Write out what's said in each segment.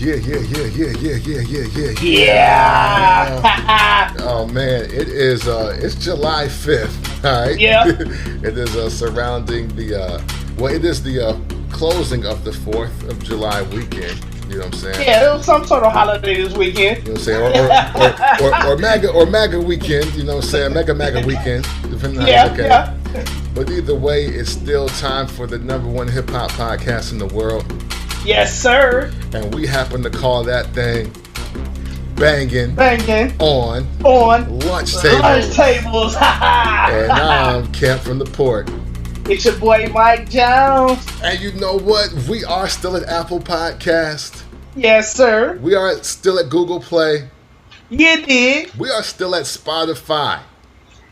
Yeah. Oh man, it's July 5th, all right? Yeah. It is surrounding it is the closing of the 4th of July weekend. You know what I'm saying? Yeah, it was some sort of holiday this weekend. You know what I'm saying? Or MAGA weekend, you know what I'm saying? MAGA weekend, depending on how you look at it. But either way, it's still time for the #1 hip hop podcast in the world. Yes, sir. And we happen to call that thing Bangin on Lunch Tables. And I'm Kemp from the Port. It's your boy Mike Jones. And you know what? We are still at Apple Podcast. Yes, sir. We are still at Google Play. You did. We are still at Spotify.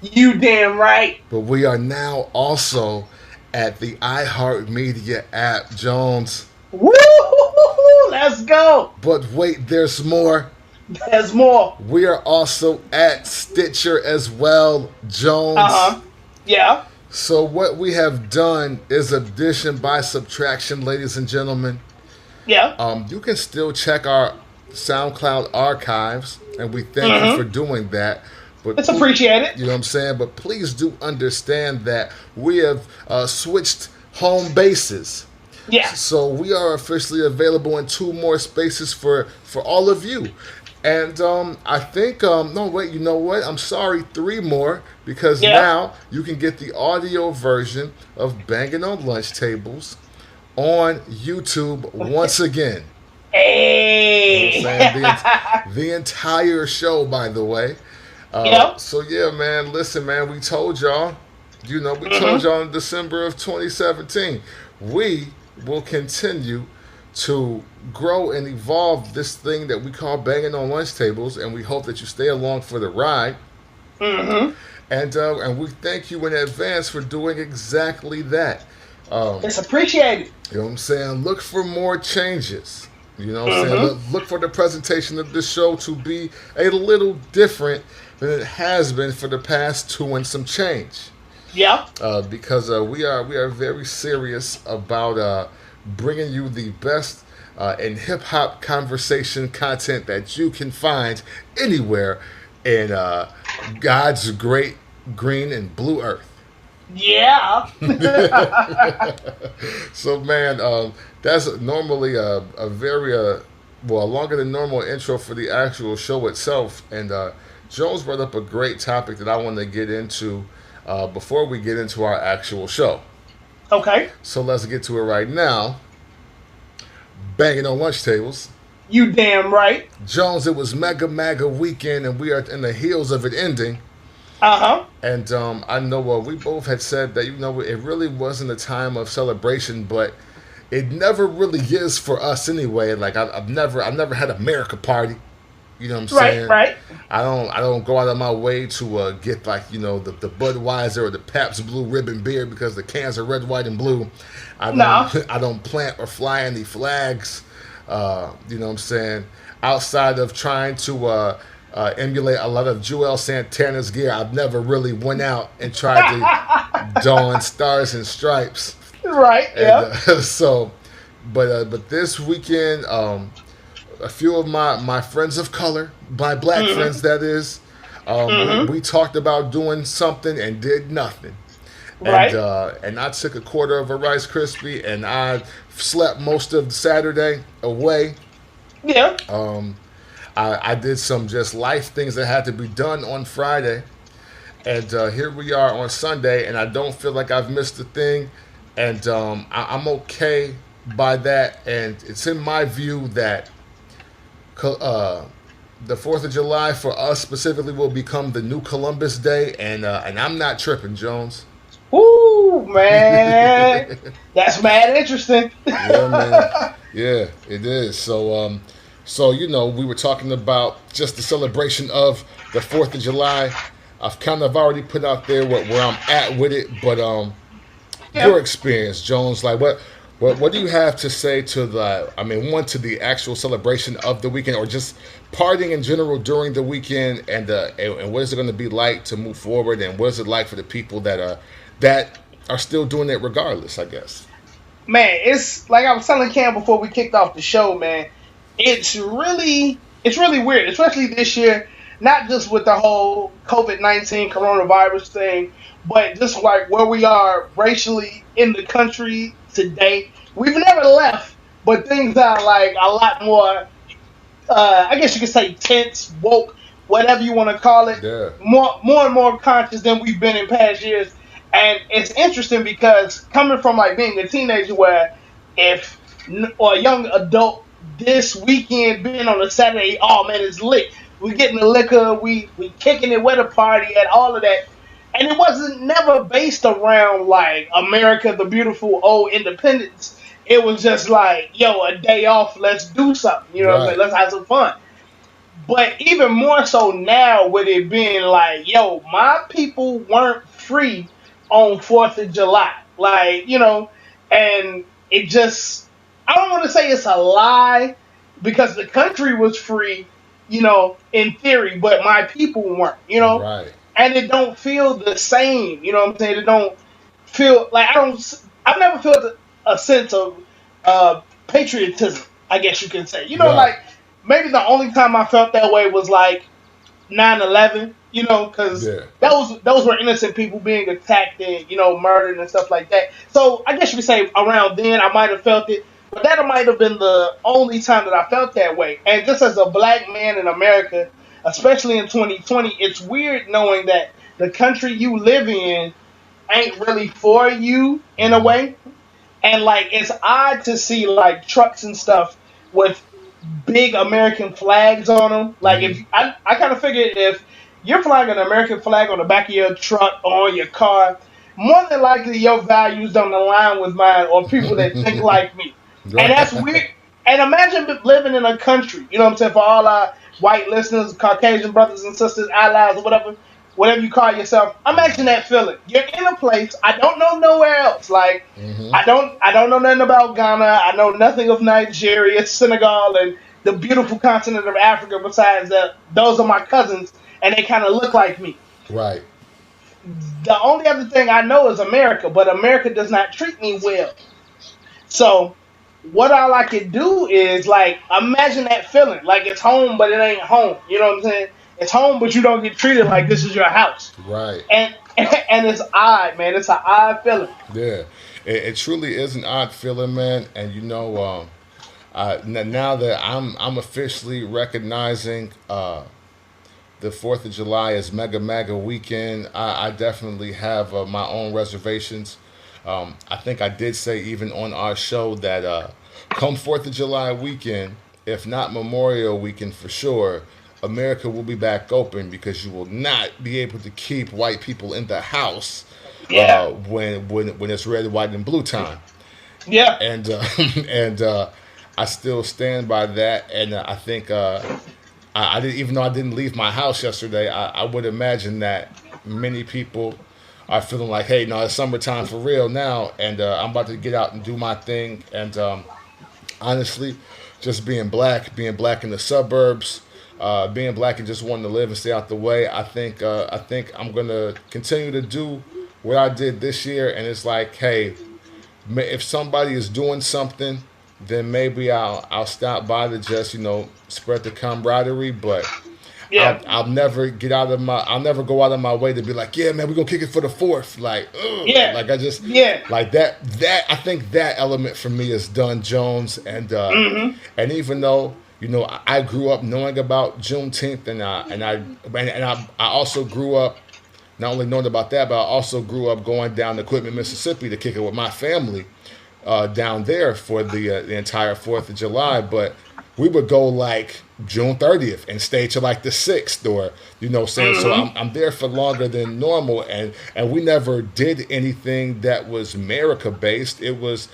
You damn right. But we are now also at the iHeartMedia app, Jones. Woo! Let's go. But wait, there's more. There's more. We are also at Stitcher as well, Jones. Yeah. So what we have done is addition by subtraction, ladies and gentlemen. Yeah. You can still check our SoundCloud archives, and we thank you for doing that. But it's appreciated. You know what I'm saying? But please do understand that we have switched home bases. Yeah. So we are officially available in 2 more spaces for all of you. And I think, no, wait, you know what? I'm sorry, 3 more, because now you can get the audio version of Bangin' on Lunch Tables on YouTube once again. Hey! You know what I'm saying? The entire show, by the way. So, yeah, man, listen, man, we told y'all, told y'all in December of 2017, we will continue to grow and evolve this thing that we call Bangin' on Lunch Tables, and we hope that you stay along for the ride. And we thank you in advance for doing exactly that. It's appreciated. You know what I'm saying? Look for more changes. You know what I'm saying? Look for the presentation of this show to be a little different than it has been for the past 2 and some change. Yeah. Because we are very serious about bringing you the best in hip hop conversation content that you can find anywhere in God's great green and blue earth. Yeah. So man, that's normally a very longer than normal intro for the actual show itself. And Jones brought up a great topic that I want to get into before we get into our actual show. Okay. So let's get to it right now. Bangin' on Lunch Tables. You damn right. Jones, it was MAGA weekend, and we are in the heels of it ending. And I know we both had said that, it really wasn't a time of celebration, but it never really is for us anyway. Like I've never had a America party. You know what I'm saying? Right. I don't go out of my way to get the Budweiser or the Pabst Blue Ribbon beer because the cans are red, white, and blue. I don't plant or fly any flags. You know what I'm saying? Outside of trying to emulate a lot of Joel Santana's gear, I've never really went out and tried to don stars and stripes. Right. And, but this weekend, a few of my friends of color, my black friends, that is, we talked about doing something and did nothing. Right. And I took a quarter of a Rice Krispie and I slept most of Saturday away. Yeah. I did some just life things that had to be done on Friday. And here we are on Sunday, and I don't feel like I've missed a thing. And I'm okay by that. And it's in my view that the 4th of July for us specifically will become the new Columbus Day. And I'm not tripping, Jones. Ooh, man. That's mad interesting. Yeah, man. Yeah, it is. So, we were talking about just the celebration of the 4th of July. I've kind of already put out there where I'm at with it, but your experience, Jones, like what do you have to say to to the actual celebration of the weekend, or just partying in general during the weekend, and what is it going to be like to move forward, and what is it like for the people that are still doing it regardless, I guess? Man, it's like I was telling Cam before we kicked off the show, man. it's really weird, especially this year. Not just with the whole COVID-19 coronavirus thing, but just like where we are racially in the country today. We've never left, but things are like a lot more. I guess you could say tense, woke, whatever you want to call it. Yeah. More and more conscious than we've been in past years, and it's interesting because coming from like being a teenager, where if or a young adult this weekend being on a Saturday, oh man, it's lit. We getting the liquor, we kicking it with a party and all of that. And it wasn't never based around like America, the beautiful old independence. It was just like, yo, a day off, let's do something. You know what I'm saying? Right. Let's have some fun. But even more so now with it being like, yo, my people weren't free on 4th of July. Like, and it just, I don't want to say it's a lie because the country was free, in theory, but my people weren't. Right. And it don't feel the same, you know what I'm saying? It don't feel like I've never felt a sense of patriotism, I guess you can say. Right. Like maybe the only time I felt that way was like 9/11, because Yeah. those were innocent people being attacked and murdered and stuff like that. So I guess you could say around then I might have felt it, but that might have been the only time that I felt that way. And just as a black man in America, especially in 2020, it's weird knowing that the country you live in ain't really for you in a way. And like it's odd to see like trucks and stuff with big American flags on them. Like if I kind of figured if you're flying an American flag on the back of your truck or on your car, more than likely your values don't align with mine or people that think like me. Right. And that's weird. And imagine living in a country, you know what I'm saying, for all our white listeners, Caucasian brothers and sisters, allies, or whatever you call yourself. Imagine that feeling. You're in a place I don't know nowhere else. Like I don't know nothing about Ghana. I know nothing of Nigeria, Senegal, and the beautiful continent of Africa. Besides that, those are my cousins, and they kind of look like me. Right. The only other thing I know is America, but America does not treat me well. So what all I could do is like imagine that feeling, like it's home, but it ain't home. You know what I'm saying? It's home, but you don't get treated like this is your house. Right. And it's odd, man. It's an odd feeling. Yeah. It truly is an odd feeling, man. And now that I'm officially recognizing the 4th of July as MAGA weekend, I definitely have my own reservations. I think I did say even on our show that come 4th of July weekend, if not Memorial weekend for sure, America will be back open because you will not be able to keep white people in the house when it's red, white, and blue time. Yeah. And I still stand by that. And I think I didn't, even though I didn't leave my house yesterday, I would imagine that many people are feeling like, hey, no, it's summertime for real now, and I'm about to get out and do my thing. And honestly, just being black in the suburbs, being black and just wanting to live and stay out the way, I think I'm gonna continue to do what I did this year. And it's like, hey, if somebody is doing something, then maybe I'll stop by to just spread the camaraderie, but. Yeah. I'll never go out of my way to be like, yeah, man, we're gonna kick it for the 4th. Like, ugh. Yeah. Like I just like that I think that element for me is done, Jones. And and even though I grew up knowing about Juneteenth, and I also grew up not only knowing about that, but I also grew up going down to Quitman, Mississippi to kick it with my family down there for the entire 4th of July. But we would go like June 30th and stay till like the 6th, or saying. So I'm there for longer than normal, and we never did anything that was America based. It was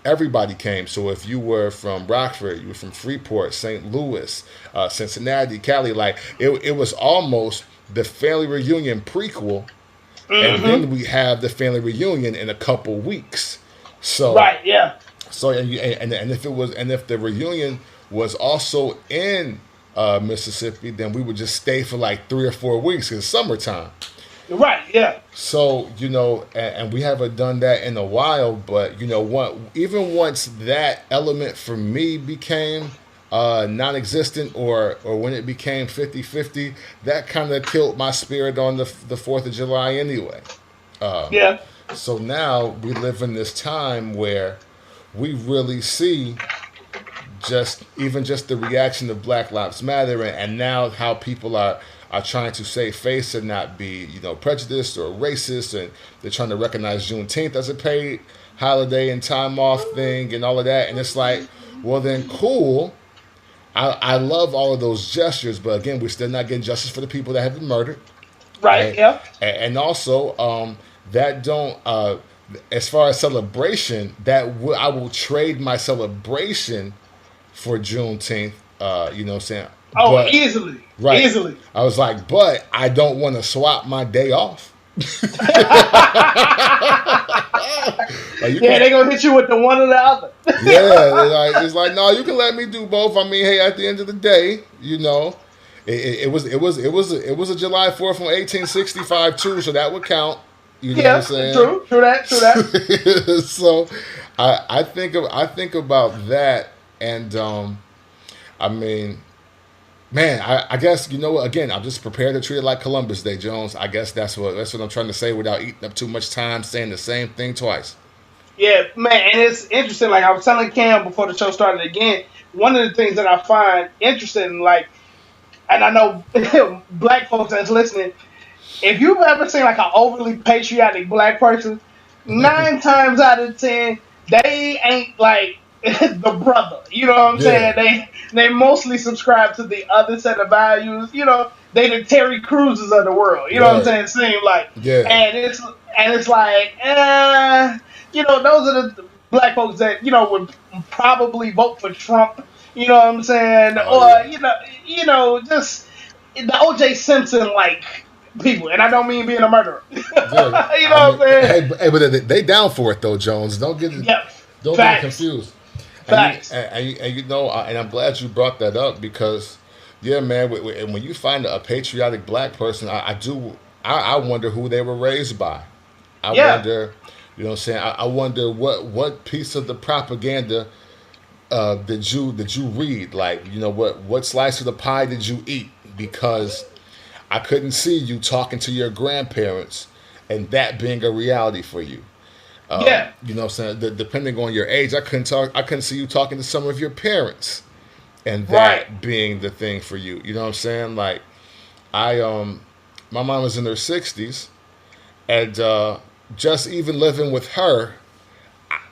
everybody came. So if you were from Rockford, you were from Freeport, St. Louis, Cincinnati, Cali, like it was almost the family reunion prequel, and then we have the family reunion in a couple weeks. So right, yeah. So and if the reunion was also in Mississippi, then we would just stay for like 3 or 4 weeks because it's summertime. Right, yeah. So, and we haven't done that in a while, but, even once that element for me became non-existent or when it became 50-50, that kind of killed my spirit on the 4th of July anyway. Yeah. So now we live in this time where we really see just the reaction of Black Lives Matter, and now how people are trying to save face and not be, prejudiced or racist, and they're trying to recognize Juneteenth as a paid holiday and time off thing and all of that. And it's like, well then cool. I love all of those gestures, but again, we're still not getting justice for the people that have been murdered. Right, yeah. And also, that don't, as far as celebration, I will trade my celebration for Juneteenth, you know what I'm saying? Oh, but, easily. Right. Easily. I was like, but I don't want to swap my day off. They're going to hit you with the one or the other. It's like, no, you can let me do both. I mean, hey, at the end of the day, it was a July 4th from 1865 too, so that would count. You know what I'm saying? True that. So I think about that, and I mean, man, I guess again, I'm just prepared to treat it like Columbus Day, Jones. I guess that's what I'm trying to say without eating up too much time saying the same thing twice. Yeah, man, and it's interesting. Like I was telling Cam before the show started again, one of the things that I find interesting, like, and I know black folks that's listening, if you've ever seen like an overly patriotic black person, 9 times out of 10, they ain't like the brother. You know what I'm saying? They mostly subscribe to the other set of values. They the Terry Cruzes of the world. You know what I'm saying? It seems like. Yeah. And it's like, those are the black folks that, would probably vote for Trump. You know what I'm saying? Just the O.J. Simpson like people, and I don't mean being a murderer. What I'm saying? Hey, but they down for it though, Jones. Don't get confused. Facts. And I'm glad you brought that up because, yeah, man, when you find a patriotic black person, I wonder who they were raised by. I wonder, you know what I'm saying? I wonder what piece of the propaganda did you read? Like, what slice of the pie did you eat? Because I couldn't see you talking to your grandparents and that being a reality for you. You know what I'm saying? Depending on your age, I couldn't see you talking to some of your parents and that being the thing for you. You know what I'm saying? Like, my mom was in her 60s, and just even living with her,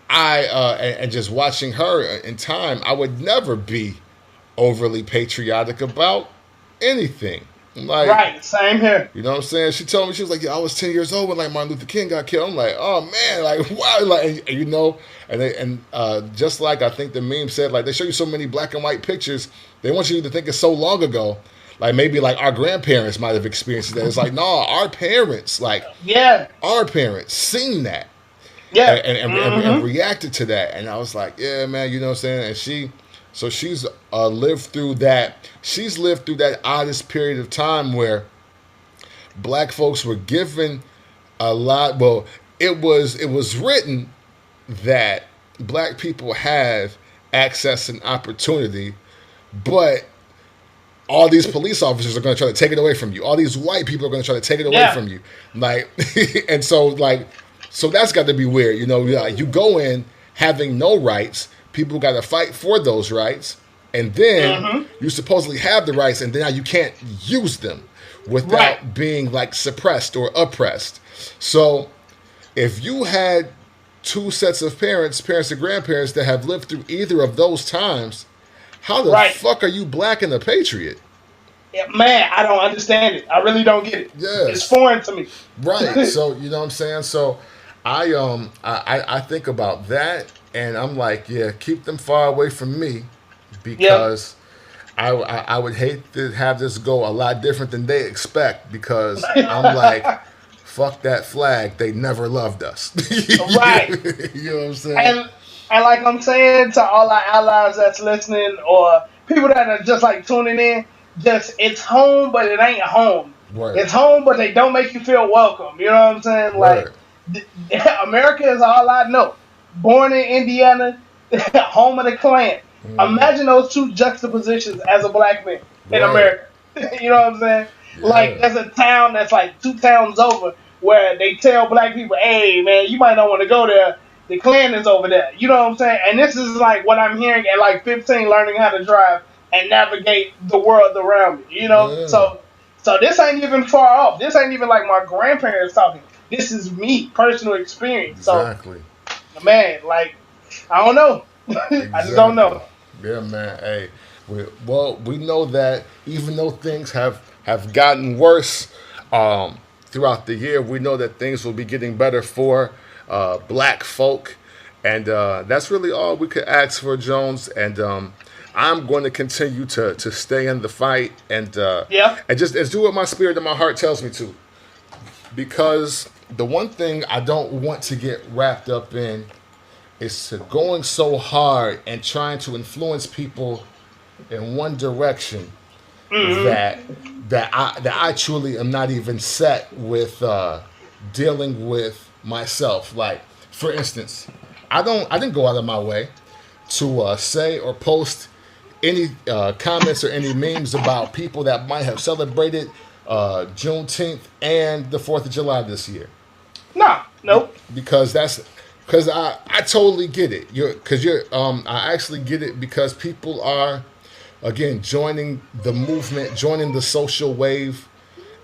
and just watching her in time, I would never be overly patriotic about anything. Like, right, same here. You know what I'm saying? She told me, she was like, I was 10 years old when like Martin Luther King got killed. I'm like, oh man, like wow, like and just like I think the meme said, like they show you so many black and white pictures, they want you to think it's so long ago. Like maybe like our grandparents might have experienced that. It's like, no, our parents, our parents seen that. Yeah. And reacted to that. And I was like, yeah, man, you know what I'm saying? And she's lived through that. She's lived through that oddest period of time where black folks were given a lot. Well, it was written that black people have access and opportunity, but all these police officers are going to try to take it away from you. All these white people are going to try to take it away from you. Like, and so that's got to be weird. You go in having no rights. People got to fight for those rights, and then you supposedly have the rights, and then now you can't use them without being like suppressed or oppressed. So if you had two sets of parents and grandparents that have lived through either of those times, how the fuck are you black and a patriot? Yeah, man, I don't understand it. I really don't get it. Yes. It's foreign to me. Right. So you know what I'm saying? So I think about that. And I'm like, yeah, keep them far away from me because I would hate to have this go a lot different than they expect because I'm like, fuck that flag. They never loved us. Right. You know what I'm saying? And like I'm saying to all our allies that's listening or people that are just like tuning in, just it's home, but it ain't home. Right. It's home, but they don't make you feel welcome. You know what I'm saying? Like, America is all I know. Born in Indiana, home of the Klan. Imagine those two juxtapositions as a black man in America. You know what I'm saying? Yeah. Like, there's a town that's like 2 towns over where they tell black people, hey, man, you might not want to go there. The Klan is over there. You know what I'm saying? And this is like what I'm hearing at like 15, learning how to drive and navigate the world around me. You know? Yeah. So this ain't even far off. This ain't even like my grandparents talking. This is me, personal experience. Exactly. So, man, like, I don't know. Exactly. I just don't know. Yeah, man. Hey, we know that even though things have gotten worse throughout the year, we know that things will be getting better for black folk, and that's really all we could ask for, Jones. And I'm going to continue to stay in the fight and just do what my spirit and my heart tells me to, because the one thing I don't want to get wrapped up in is to going so hard and trying to influence people in one direction that I truly am not even set with dealing with myself. Like, for instance, I didn't go out of my way to say or post any comments or any memes about people that might have celebrated Juneteenth and the 4th of July this year. Nope. Because I totally get it. I actually get it, because people are, again, joining the movement, joining the social wave,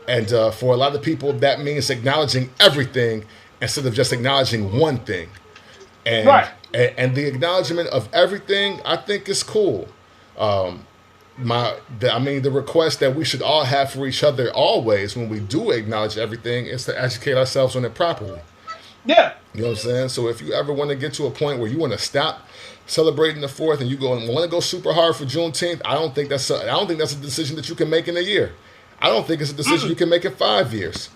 and for a lot of people that means acknowledging everything instead of just acknowledging one thing. And and the acknowledgement of everything, I think, is cool. The request that we should all have for each other always when we do acknowledge everything is to educate ourselves on it properly. Yeah. You know what I'm saying? So if you ever want to get to a point where you want to stop celebrating the 4th and you want to go super hard for Juneteenth, I don't think that's a decision that you can make in a year. I don't think it's a decision you can make in 5 years.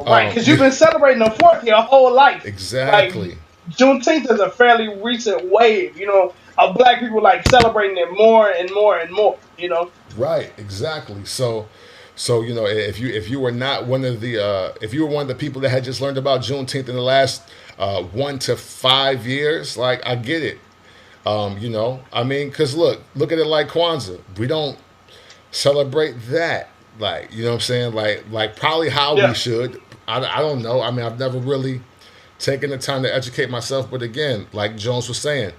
Right, because you've been celebrating the 4th your whole life. Exactly. Like, Juneteenth is a fairly recent wave, of black people like celebrating it more and more and more, Right, exactly. So if you were not one of the if you were one of the people that had just learned about Juneteenth in the last 1 to 5 years, like, I get it. Because look at it like Kwanzaa. We don't celebrate that, like, you know what I'm saying, like probably how we should. I don't know. I mean, I've never really taken the time to educate myself, but again, like Jones was saying,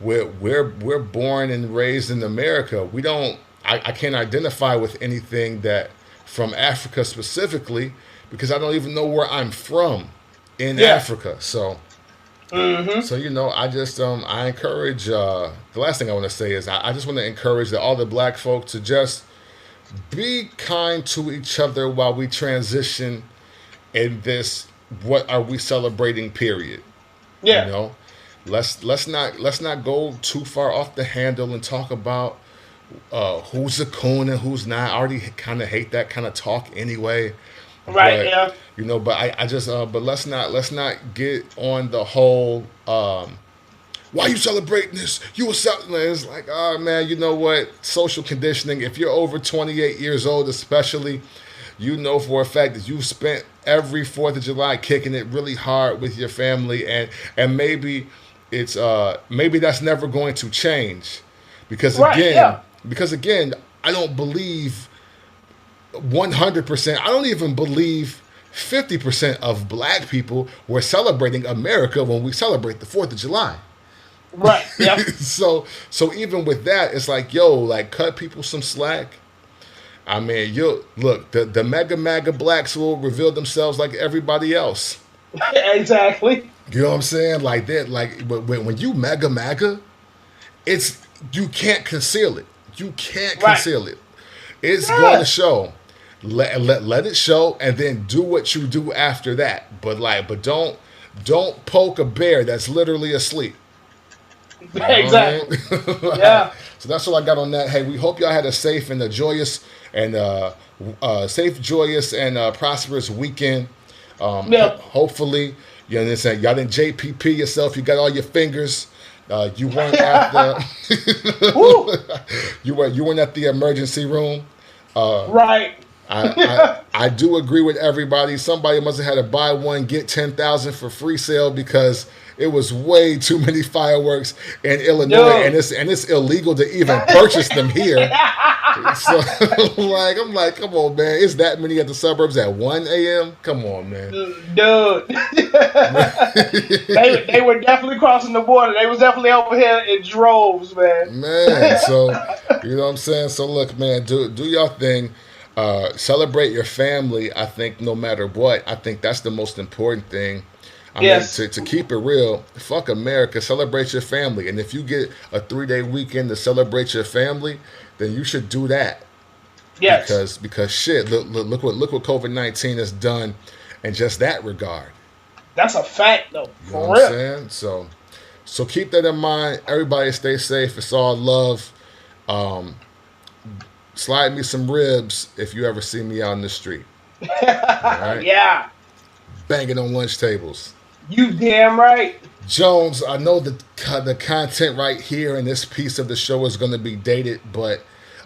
we're born and raised in America. We don't. I can't identify with anything that from Africa specifically, because I don't even know where I'm from in Africa. So, I just I encourage. The last thing I want to say is I just want to encourage all the black folk to just be kind to each other while we transition in this. What are we celebrating? Period. Yeah. Let's not go too far off the handle and talk about who's a coon and who's not. I already kind of hate that kind of talk anyway. Right. But I just but let's not get on the whole why you celebrating this? You were celebrating. It's like, oh man, you know what? Social conditioning. If you're over 28 years old, especially, you know for a fact that you've spent every 4th of July kicking it really hard with your family, and maybe it's maybe that's never going to change, because again, I don't believe 100%. I don't even believe 50% of black people were celebrating America when we celebrate the 4th of July. Right. Yeah. So even with that, it's like, like, cut people some slack. I mean, look, the MAGA blacks will reveal themselves like everybody else. Exactly. You know what I'm saying? Like that, like when you MAGA, you can't conceal it. You can't conceal it. It's going to show. Let it show, and then do what you do after that. But don't poke a bear that's literally asleep. You know exactly. Yeah. So that's all I got on that. Hey, we hope y'all had a safe and a joyous and prosperous weekend. Hopefully, you understand. Y'all didn't JPP yourself. You got all your fingers. You weren't at the you weren't at the emergency room. Right. I I do agree with everybody. Somebody must have had a buy one get 10,000 for free sale because it was way too many fireworks in Illinois, and it's illegal to even purchase them here. So I'm like, come on, man! It's that many at the suburbs at 1 a.m. Come on, man, dude. they were definitely crossing the border. They was definitely over here in droves, man. Man, so you know what I'm saying. So look, man, do your thing. Celebrate your family. I think no matter what, I think that's the most important thing. I mean, to keep it real, fuck America, celebrate your family. And if you get a 3-day weekend to celebrate your family, then you should do that. Yes. Because shit, look what COVID-19 has done in just that regard. That's a fact, though. You know what I'm saying? So keep that in mind. Everybody stay safe. It's all love. Slide me some ribs if you ever see me out in the street. All right? Yeah. Banging on lunch tables. You damn right. Jones, I know the content right here in this piece of the show is going to be dated, but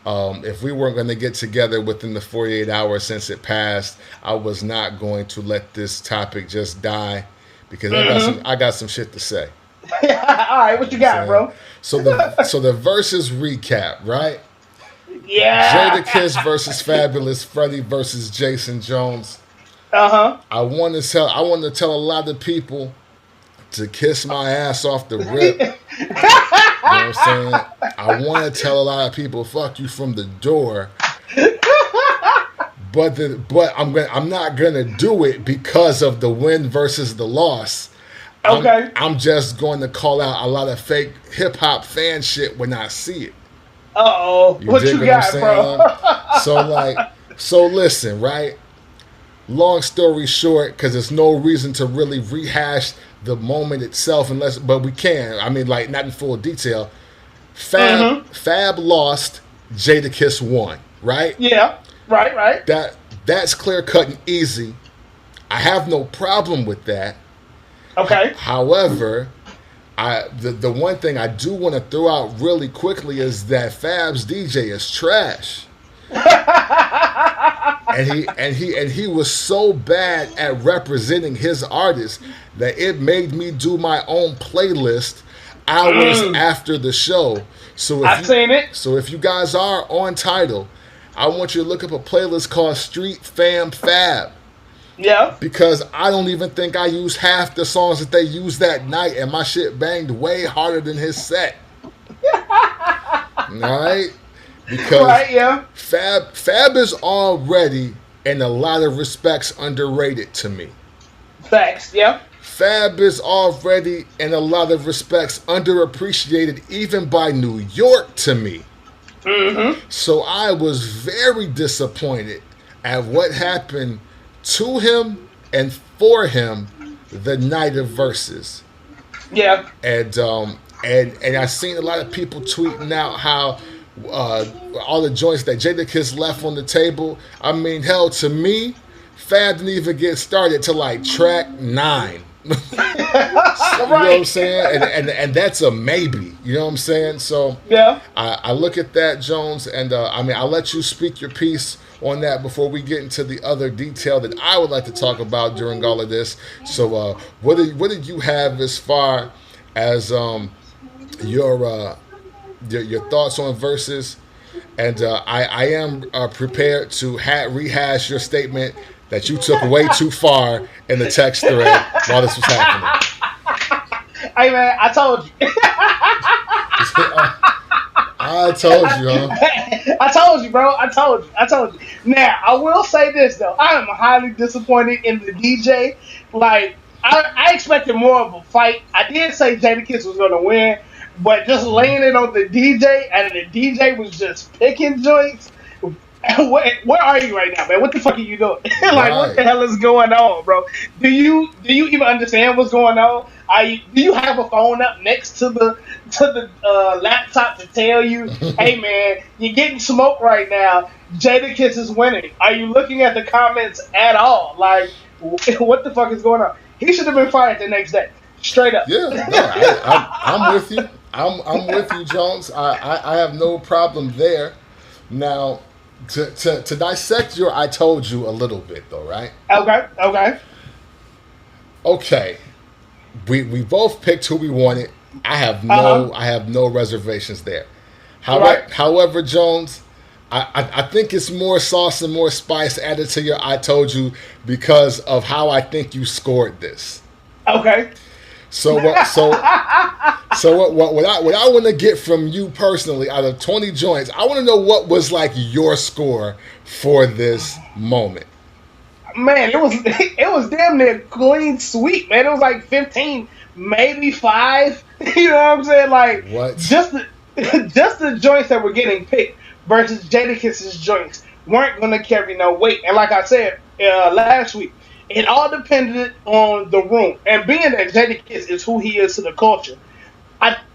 if we weren't going to get together within the 48 hours since it passed, I was not going to let this topic just die because I got some shit to say. All right, what you got, bro? So the versus recap, right? Yeah. Jadakiss versus Fabulous Freddie versus Jason Jones. I want to tell a lot of people to kiss my ass off the rip. You know what I'm saying? I want to tell a lot of people, fuck you from the door. But I'm not gonna do it because of the win versus the loss. Okay. I'm just going to call out a lot of fake hip hop fan shit when I see it. What you got, bro? So listen, right? Long story short, because there's no reason to really rehash the moment itself, but we can. I mean, like, not in full detail. Fab lost, Jadakiss won, right? Yeah, right. That's clear cut and easy. I have no problem with that. Okay. However, the one thing I do want to throw out really quickly is that Fab's DJ is trash. and he was so bad at representing his artist that it made me do my own playlist hours after the show. So I've seen it. So if you guys are on Tidal, I want you to look up a playlist called Street Fam Fab. Yeah. Because I don't even think I used half the songs that they used that night, and my shit banged way harder than his set. Alright? Because Fab is already, in a lot of respects, underrated to me. Facts, yeah. Fab is already, in a lot of respects, underappreciated even by New York to me. So I was very disappointed at what happened to him and for him the night of VERZUZ. Yeah. And I seen a lot of people tweeting out how all the joints that Jadakiss left on the table. I mean, hell, to me, Fab didn't even get started till like track 9. You know what I'm saying? And that's a maybe. You know what I'm saying? So yeah, I look at that, Jones, and I mean, I'll let you speak your piece on that before we get into the other detail that I would like to talk about during all of this. So what did you have as far as your thoughts on VERZUZ? And I am prepared to rehash your statement that you took way too far in the text thread while this was happening. Hey man, I told you. I told you, huh? I told you, bro. I told you. Now, I will say this, though. I am highly disappointed in the DJ. Like, I expected more of a fight. I did say Jadakiss was going to win, but just laying it on the DJ, and the DJ was just picking joints. Where are you right now, man? What the fuck are you doing? Like, what the hell is going on, bro? Do you even understand what's going on? Do you have a phone up next to the laptop to tell you, hey man, you're getting smoked right now. Jadakiss is winning. Are you looking at the comments at all? Like, what the fuck is going on? He should have been fired the next day, straight up. Yeah, no, I'm with you. I'm with you, Jones. I have no problem there. Now, To dissect your I told you a little bit though, right? Okay. Okay. We both picked who we wanted. I have no reservations there. However, Jones, I think it's more sauce and more spice added to your I told you because of how I think you scored this. Okay. So what I want to get from you personally out of 20 joints, I want to know what was like your score for this moment. Man, it was damn near clean sweep, man. It was like 15, maybe 5. You know what I'm saying? Like what? Just the joints that were getting picked versus Jadakiss's joints weren't gonna carry no weight. And like I said last week, it all depended on the room. And being that Jadakiss is who he is to the culture,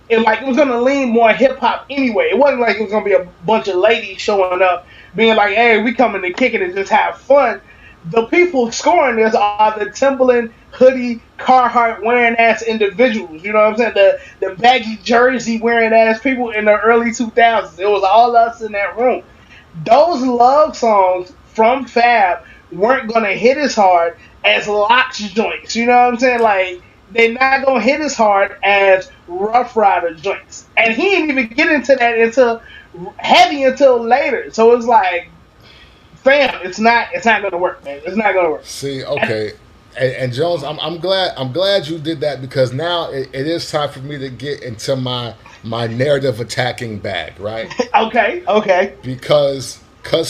it was gonna lean more hip hop anyway. It wasn't like it was gonna be a bunch of ladies showing up being like, "Hey, we coming to kick it and just have fun." The people scoring this are the Timberland hoodie, Carhartt wearing ass individuals. You know what I'm saying? The baggy jersey wearing ass people in the early 2000s. It was all us in that room. Those love songs from Fab weren't gonna hit as hard as Locks joints. You know what I'm saying? Like, they're not gonna hit as hard as Rough Rider joints. And he didn't even get into that until later. So it's like, fam, it's not gonna work, man. It's not gonna work. See, okay. And Jones, I'm glad you did that because now it is time for me to get into my narrative attacking bag, right? Okay. Because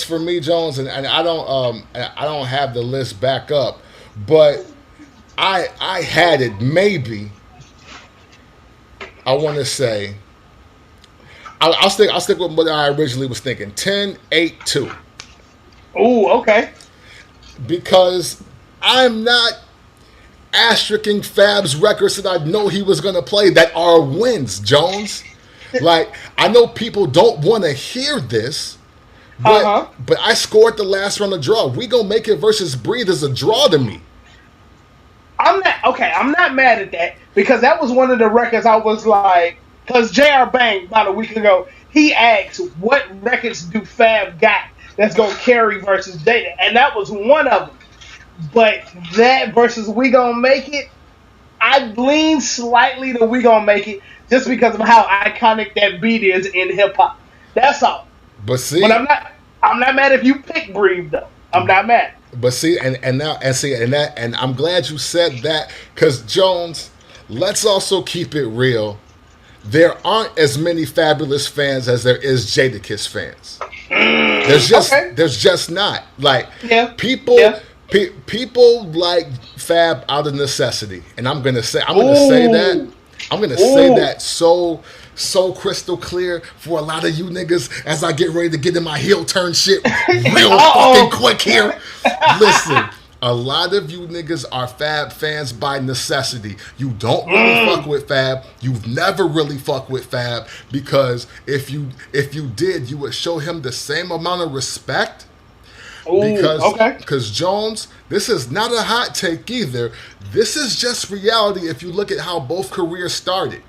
for me, Jones, and I don't have the list back up, but I had it maybe. I want to say I'll stick with what I originally was thinking. 10, 8, 2. Ooh, okay. Because I'm not asterisking Fab's records that I know he was going to play that are wins, Jones. Like, I know people don't want to hear this, but I scored the last round of draw. We Gonna Make It versus Breathe is a draw to me. I'm not mad at that because that was one of the records I was like, because J.R. Bang about a week ago, he asked, what records do Fab got that's going to carry versus Jada? And that was one of them. But that versus We Gonna Make It, I lean slightly to We Gonna Make It just because of how iconic that beat is in hip hop. That's all. But see, but I'm not mad if you pick Breathe though. I'm not mad. But see, and I'm glad you said that because Jones, let's also keep it real. There aren't as many Fabulous fans as there is Jadakiss fans. There's just not. Like, people like Fab out of necessity, and I'm gonna say that so crystal clear for a lot of you niggas as I get ready to get in my heel turn shit real fucking quick here. Listen, a lot of you niggas are Fab fans by necessity. You don't really fuck with Fab. You've never really fucked with Fab because if you did, you would show him the same amount of respect. Because Jones, this is not a hot take either. This is just reality if you look at how both careers started.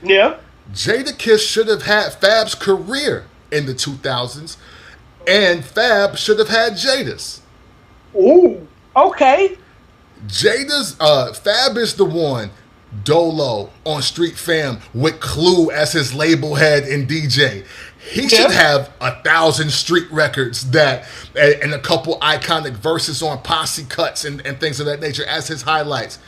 Yeah. Jadakiss should have had Fab's career in the 2000s, and Fab should have had Jada's. Ooh, okay. Jada's, Fab is the one, Dolo on Street Fam with Clue as his label head and DJ. He should have 1,000 street records and a couple iconic verses on posse cuts and things of that nature as his highlights.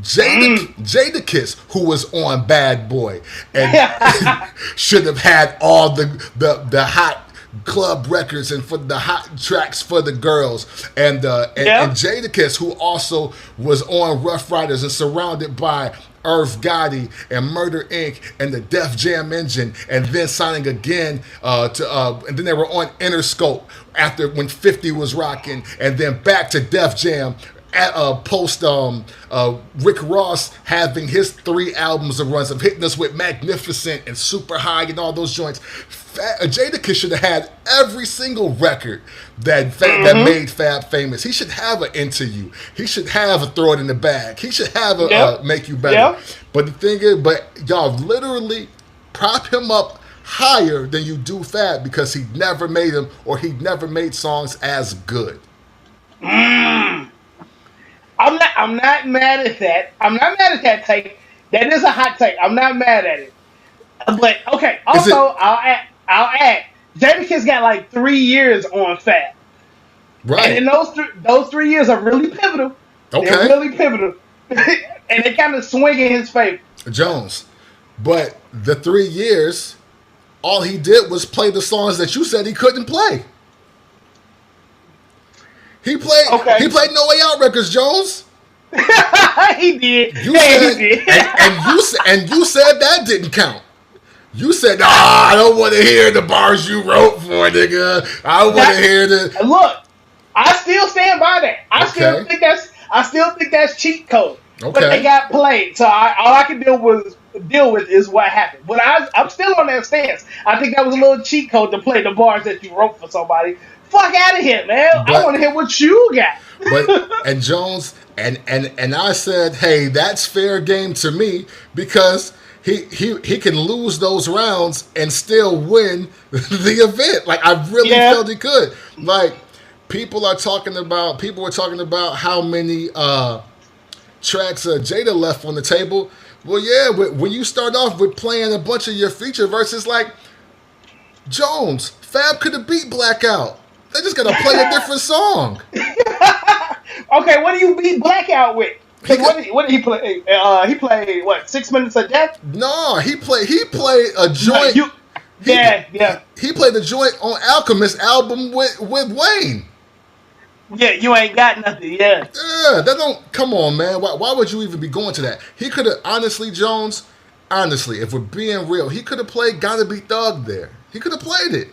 Jadakiss, who was on Bad Boy, and should have had all the hot club records and for the hot tracks for the girls, and Jadakiss, who also was on Rough Riders and surrounded by Irv Gotti and Murder Inc. and the Def Jam Engine, and then signing again and then they were on Interscope after when 50 was rocking, and then back to Def Jam. Post Rick Ross having his 3 albums of runs of hitting us with Magnificent and Super High and all those joints. Jadakiss should have had every single record that made Fab famous. He should have an Into You. He should have a Throw It in the Bag. He should have a Make You Better. But the thing is, y'all literally prop him up higher than you do Fab because he never made them or he never made songs as good. I'm not mad at that. I'm not mad at that take. That is a hot take. I'm not mad at it. But okay. Also, I'll add. Jadakiss got like 3 years on Fab. Right. And in those 3 years are really pivotal. Okay. They're really pivotal. And they kind of swing in his favor. Jones. But the 3 years, all he did was play the songs that you said he couldn't play. He played No Way Out records, Jones. He did. He did. And you said that didn't count. You said, "Nah, I don't want to hear the bars you wrote for, nigga. I want to hear the." Look, I still stand by that. I still think that's cheat code. Okay. But they got played, so all I can deal with is what happened. But I'm still on that stance. I think that was a little cheat code to play the bars that you wrote for somebody. Fuck out of here, man. I want to hear what you got. And Jones and I said, hey, that's fair game to me because he can lose those rounds and still win the event. Like I really felt he could. Like people were talking about how many tracks Jada left on the table. Well, yeah, when you start off with playing a bunch of your feature verses, like Jones, Fab could have beat Blackout. They just gotta play a different song. Okay, what do you beat Blackout with? What did he play? He played what? 6 Minutes of Death? No, he played a joint. He played the joint on Alchemist album with Wayne. Yeah, you ain't got nothing. Yeah, that don't. Come on, man. Why would you even be going to that? He could have honestly, Jones. Honestly, if we're being real, he could have played "Gotta Be Thug" there. He could have played it.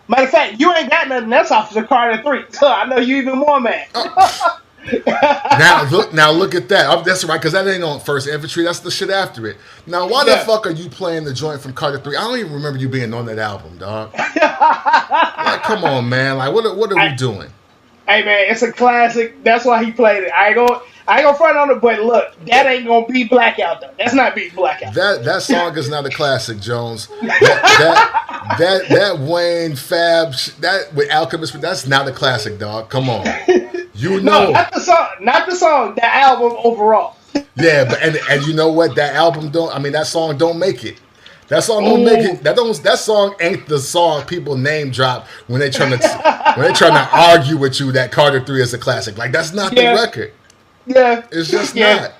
Matter of fact, you ain't got nothing. That's off the Carter 3. So I know you even more mad. Now look at that. That's right, because that ain't on First Infantry. That's the shit after it. Now, why the fuck are you playing the joint from Carter 3? I don't even remember you being on that album, dog. Like, come on, man. Like, what are we doing? Hey, man, it's a classic. That's why he played it. I ain't gonna front on it, but look, that ain't gonna beat Blackout though. That's not beat Blackout. That song is not a classic, Jones. That Wayne Fab that with Alchemist, that's not a classic, dog. Come on, you know. No, not the song, the album overall. Yeah, but and you know what? That song don't make it. That song don't make it. That song ain't the song people name drop when they trying to argue with you that Carter 3 is a classic. Like that's not the record. Yeah. It's just not.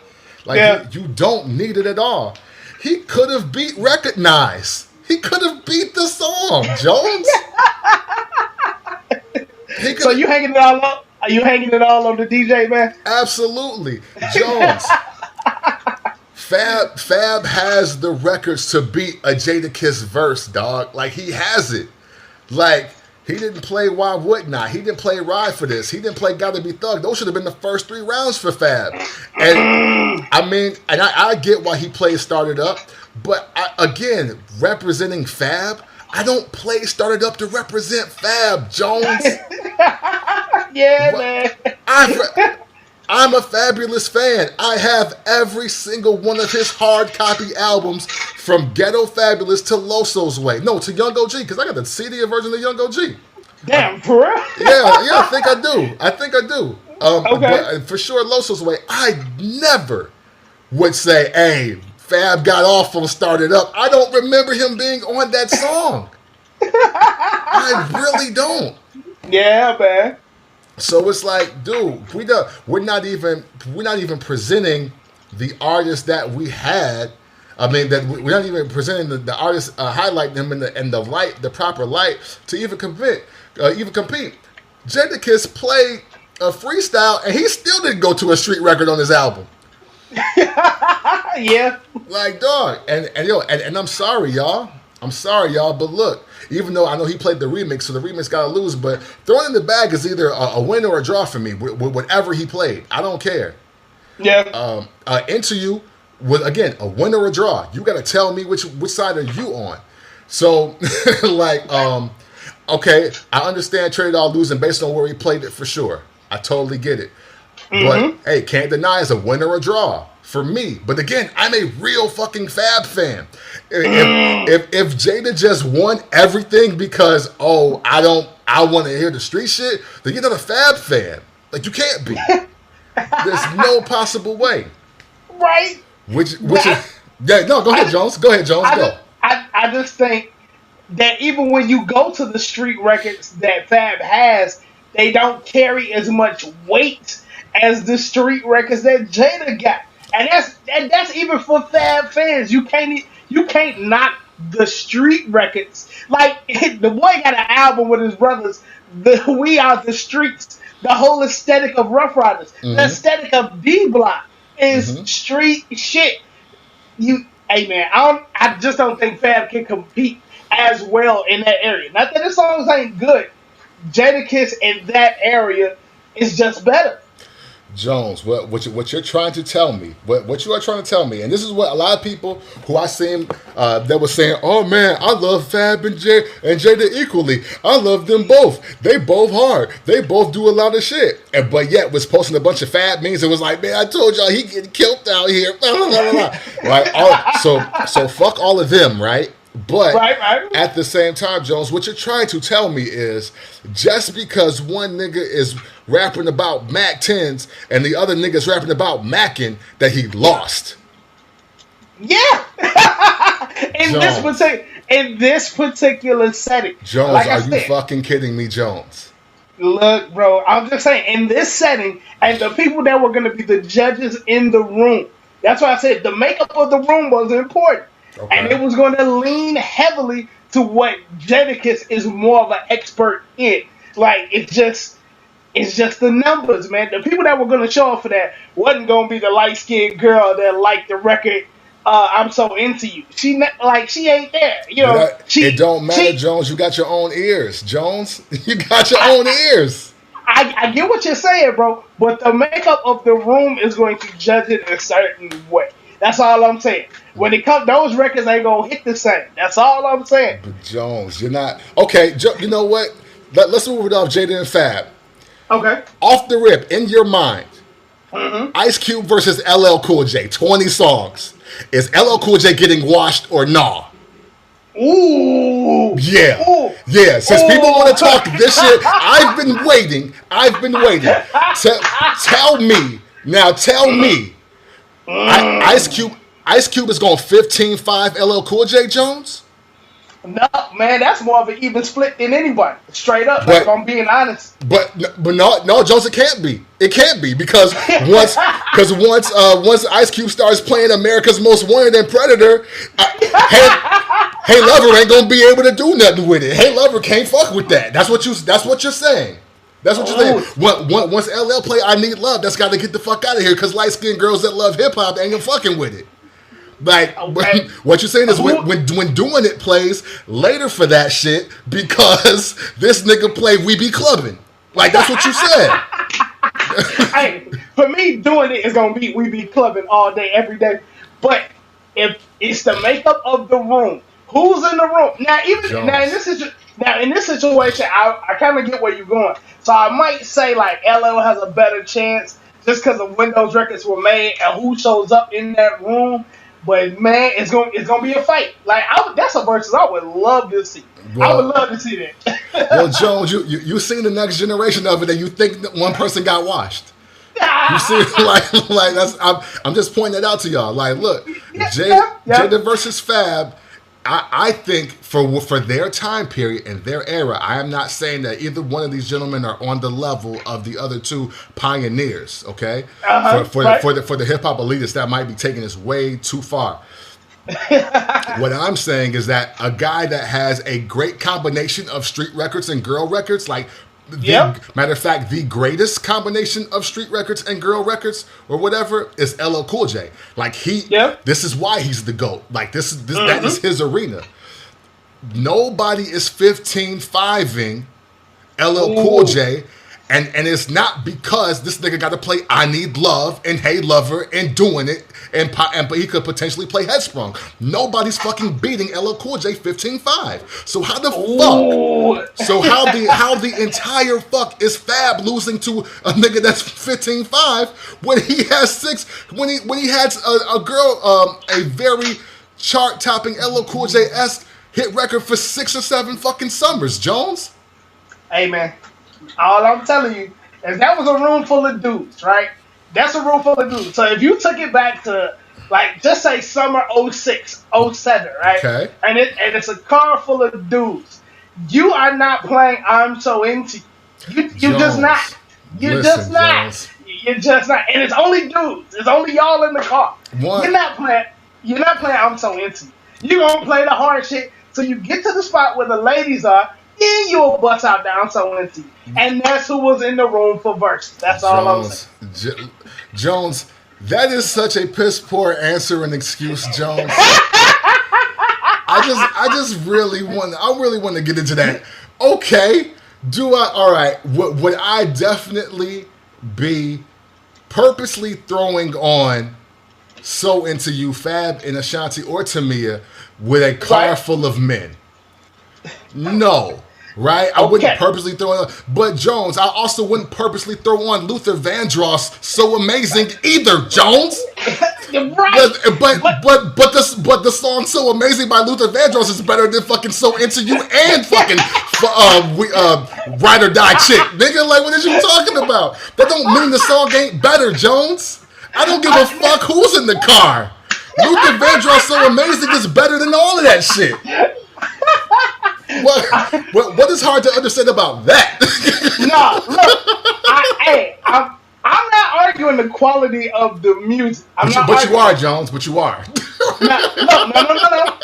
Like you don't need it at all. He could have beat Recognize. He could have beat the song, Jones. So you hanging it all up? Are you hanging it all on the DJ, man? Absolutely. Jones. Fab has the records to beat a Jadakiss verse, dog. Like, he has it. Like, he didn't play Why Would Not. He didn't play Ride for This. He didn't play Gotta Be Thug. Those should have been the first 3 rounds for Fab. And, I get why he played Started Up. But, again, representing Fab, I don't play Started Up to represent Fab, Jones. Man. I'm a Fabulous fan. I have every single one of his hard copy albums from Ghetto Fabulous to Loso's Way. No, to Young OG, because I got the CD version of Young OG. Damn, for real? Yeah, I think I do. Okay. But for sure, Loso's Way, I never would say, hey, Fab got off on Started Up. I don't remember him being on that song. I really don't. Yeah, man. So it's like, dude, we're not even presenting the artist that we had. I mean, that we're not even presenting the artist, highlighting them in the proper light to even compete. Jadakiss played a freestyle, and he still didn't go to a street record on his album. Yeah. Like, dog, and I'm sorry, y'all. But look, even though I know he played the remix, so the remix got to lose, but throwing in the bag is either a win or a draw for me with whatever he played. I don't care. Yeah. Into You was, again, a win or a draw. You got to tell me which side are you on. So, okay, I understand Trade All losing based on where he played it for sure. I totally get it. But hey, can't deny it's a win or a draw for me. But again, I'm a real fucking Fab fan. If Jada just won everything because I want to hear the street shit, then you're not a Fab fan. Like, you can't be. There's no possible way. Right. Which is go ahead, Jones. Go. I just think that even when you go to the street records that Fab has, they don't carry as much weight as the street records that Jada got. And that's even for Fab fans. You can't knock the street records. Like, the boy got an album with his brothers, We Are the Streets, the whole aesthetic of Rough Riders, the aesthetic of D Block is street shit. Hey man, I just don't think Fab can compete as well in that area. Not that the songs ain't good. Jadakiss in that area is just better. Jones, what you're trying to tell me, what you are trying to tell me, and this is what a lot of people who I seen that was saying, oh man, I love Fab and Jada equally. I love them both. They both hard. They both do a lot of shit. But yet was posting a bunch of Fab memes. It was like, man, I told y'all he getting killed out here. Right? So fuck all of them, right? But at the same time, Jones, what you're trying to tell me is just because one nigga is rapping about Mac 10s and the other nigga's rapping about Mackin, that he lost. Yeah. in this particular setting. Jones, like are you fucking kidding me, Jones? Look, bro, I'm just saying, in this setting, and the people that were going to be the judges in the room, that's why I said the makeup of the room was important. Okay. And it was going to lean heavily to what Jadakiss is more of an expert in. Like, it's just the numbers, man. The people that were going to show up for that wasn't going to be the light-skinned girl that liked the record, I'm So Into You. She ain't there. You know, it don't matter, Jones. You got your own ears, Jones. You got your own ears. I get what you're saying, bro. But the makeup of the room is going to judge it in a certain way. That's all I'm saying. When it comes, those records ain't gonna hit the same. That's all I'm saying. But Jones, you're not okay. You know what? Let's move it off Jada and Fab. Okay. Off the rip, in your mind, Ice Cube versus LL Cool J, 20 songs. Is LL Cool J getting washed or nah? Ooh. Yeah. Ooh. Yeah. Since people want to talk this shit, I've been waiting. Tell me now. Tell me. Ice Cube is going 15-5 LL Cool J, Jones? No, man, that's more of an even split than anybody. Straight up, if I'm being honest. But no, Jones, it can't be. It can't be because once Ice Cube starts playing America's Most Wanted and Predator, Hey Lover ain't gonna be able to do nothing with it. Hey Lover can't fuck with that. That's what you're saying. That's what you're saying. Once LL play I Need Love, that's got to get the fuck out of here because light-skinned girls that love hip-hop ain't gonna fucking with it. Like, okay. What you're saying is when Doing It plays later for that shit because this nigga play We Be Clubbing. Like, that's what you said. Hey, for me, Doing It is gonna be We Be Clubbing all day, every day. But if it's the makeup of the room, who's in the room? Now, in this situation, I kind of get where you're going. So I might say, like, LL has a better chance just because the Windows records were made and who shows up in that room. But, man, it's gonna be a fight. Like, that's a versus I would love to see. Well, I would love to see that. Well, Jones, you seen the next generation of it and you think that one person got washed. You see, like that's I'm just pointing it out to y'all. Like, look, Jada versus Fab. I think for their time period and their era, I am not saying that either one of these gentlemen are on the level of the other two pioneers. Okay, for the hip hop elitists, that might be taking this way too far. What I'm saying is that a guy that has a great combination of street records and girl records, like. Matter of fact, the greatest combination of street records and girl records or whatever is LL Cool J. Like this is why he's the GOAT. Like that is his arena. Nobody is 15-5ing LL Cool J And it's not because this nigga got to play I Need Love and Hey Lover and Doing It, but he could potentially play Headsprung. Nobody's fucking beating LL Cool J 15-5. So how the fuck? So how the entire fuck is Fab losing to a nigga that's 15-5 when he has when he has a girl, a very chart topping LL Cool J-esque hit record for 6 or 7 fucking summers, Jones? Hey man. All I'm telling you is that was a room full of dudes, right? That's a room full of dudes. So if you took it back to, like, just say summer 06, 07, right? Okay. And it's a car full of dudes. You are not playing I'm So Into You. You just not. You're just not. Jones. You're just not. And it's only dudes. It's only y'all in the car. What? You're not playing I'm So Into You. You're going to play the hard shit till you get to the spot where the ladies are. Then you'll bust out down so into you. And that's who was in the room for VERZUZ. That's all I'm saying. Jones, that is such a piss poor answer and excuse, Jones. I really want to get into that. Okay. All right. Would I definitely be purposely throwing on So Into You, Fab and Ashanti or Tamia with a car full of men? No. Right? I wouldn't purposely throw on, but Jones, I also wouldn't purposely throw on Luther Vandross So Amazing either, Jones. Right. But the song So Amazing by Luther Vandross is better than fucking So Into You and fucking Ride or Die Chick. Nigga, like, what is you talking about? That don't mean the song ain't better, Jones. I don't give a fuck who's in the car. Luther Vandross So Amazing is better than all of that shit. What is hard to understand about that? No, look, I'm not arguing the quality of the music. But you are, Jones. But you are. No.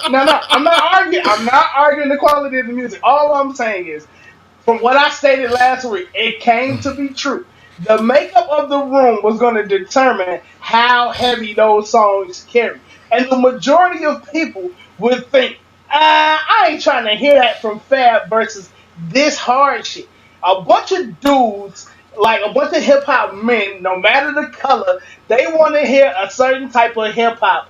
I'm not arguing the quality of the music. All I'm saying is, from what I stated last week, it came to be true. The makeup of the room was going to determine how heavy those songs carry, and the majority of people would think, I ain't trying to hear that from Fab versus this hard shit. A bunch of dudes, like a bunch of hip-hop men, no matter the color, they want to hear a certain type of hip-hop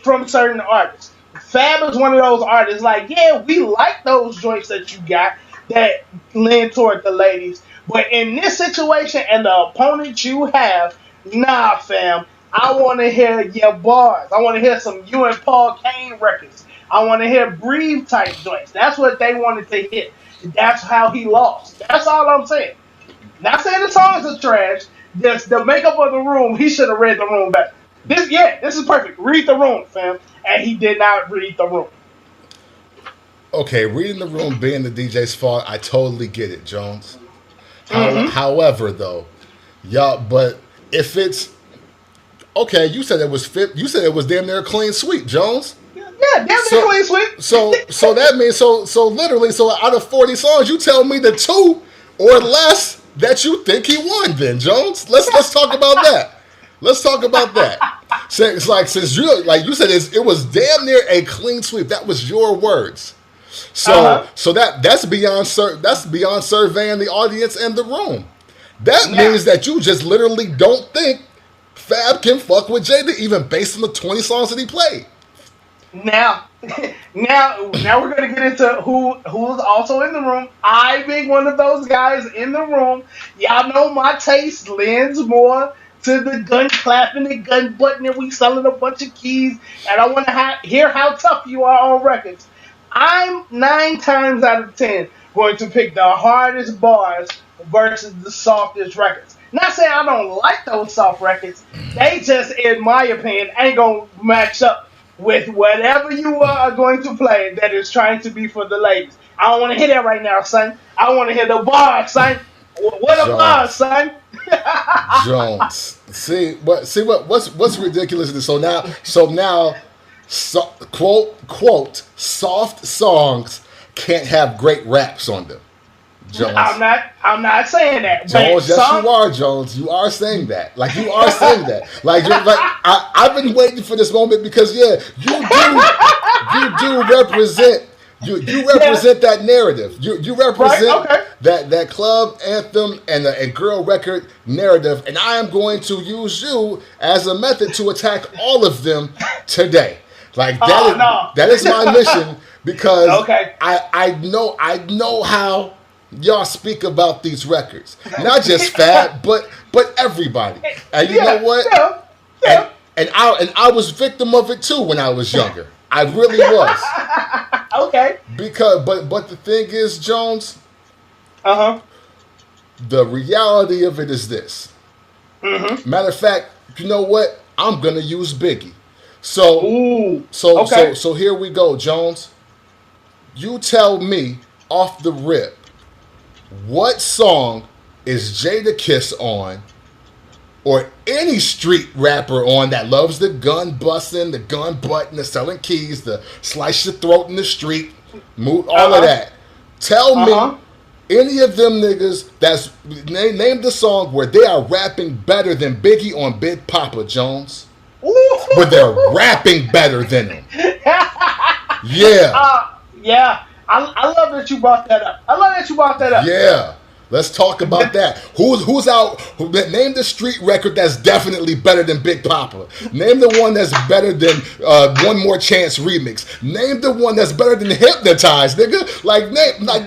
from certain artists. Fab is one of those artists, like, yeah, we like those joints that you got that lean toward the ladies, but in this situation and the opponent you have, nah, fam, I want to hear your bars. I want to hear some you and Paul Kane records. I want to hear Breathe type joints. That's what they wanted to hear. That's how he lost. That's all I'm saying. Not saying the songs are trash. Just the makeup of the room, he should have read the room better. This is perfect. Read the room, fam. And he did not read the room. Okay, reading the room being the DJ's fault, I totally get it, Jones. However, though, but if it's okay, you said it was damn near a clean sweep, Jones. Yeah, damn near clean sweep. So that means literally out of 40 songs, you tell me the 2 or less that you think he won. Then Jones, let's talk about that. Let's talk about that. Since you said it was damn near a clean sweep. That was your words. So that's beyond surveying the audience and the room. That means that you just literally don't think Fab can fuck with Jada, even based on the 20 songs that he played. Now we're gonna get into who's also in the room. I being one of those guys in the room. Y'all know my taste lends more to the gun clapping, the gun button, and we selling a bunch of keys. And I want to hear how tough you are on records. I'm 9 times out of 10 going to pick the hardest bars versus the softest records. Not saying I don't like those soft records. They just, in my opinion, ain't gonna match up with whatever you are going to play that is trying to be for the ladies. I don't want to hear that right now, son. I want to hear the bars, son. What a bar, son. Jones. What's ridiculous is so now quote soft songs can't have great raps on them. Jones. I'm not saying that. Jones, yes, you are, Jones. You are saying that. Like, you are saying that. I've been waiting for this moment because, you do represent. You represent that narrative. You represent that club anthem and girl record narrative, and I am going to use you as a method to attack all of them today. Like that is my mission, because I know how y'all speak about these records. Not just Fab, but everybody. And you know what? Yeah. And I was victim of it too when I was younger. I really was. Okay. Because but the thing is, Jones, the reality of it is this. Mm-hmm. Matter of fact, you know what? I'm gonna use Biggie. So here we go, Jones. You tell me off the rip, what song is Jadakiss on, or any street rapper on that loves the gun busting, the gun button, the selling keys, the slice your throat in the street, all of that. Tell me any of them niggas that's name the song where they are rapping better than Biggie on Big Papa, Jones. But they're rapping better than him. Yeah. Yeah. I love that you brought that up. Yeah. Let's talk about that. Who's out? Name the street record that's definitely better than Big Papa. Name the one that's better than One More Chance remix. Name the one that's better than Hypnotized, nigga.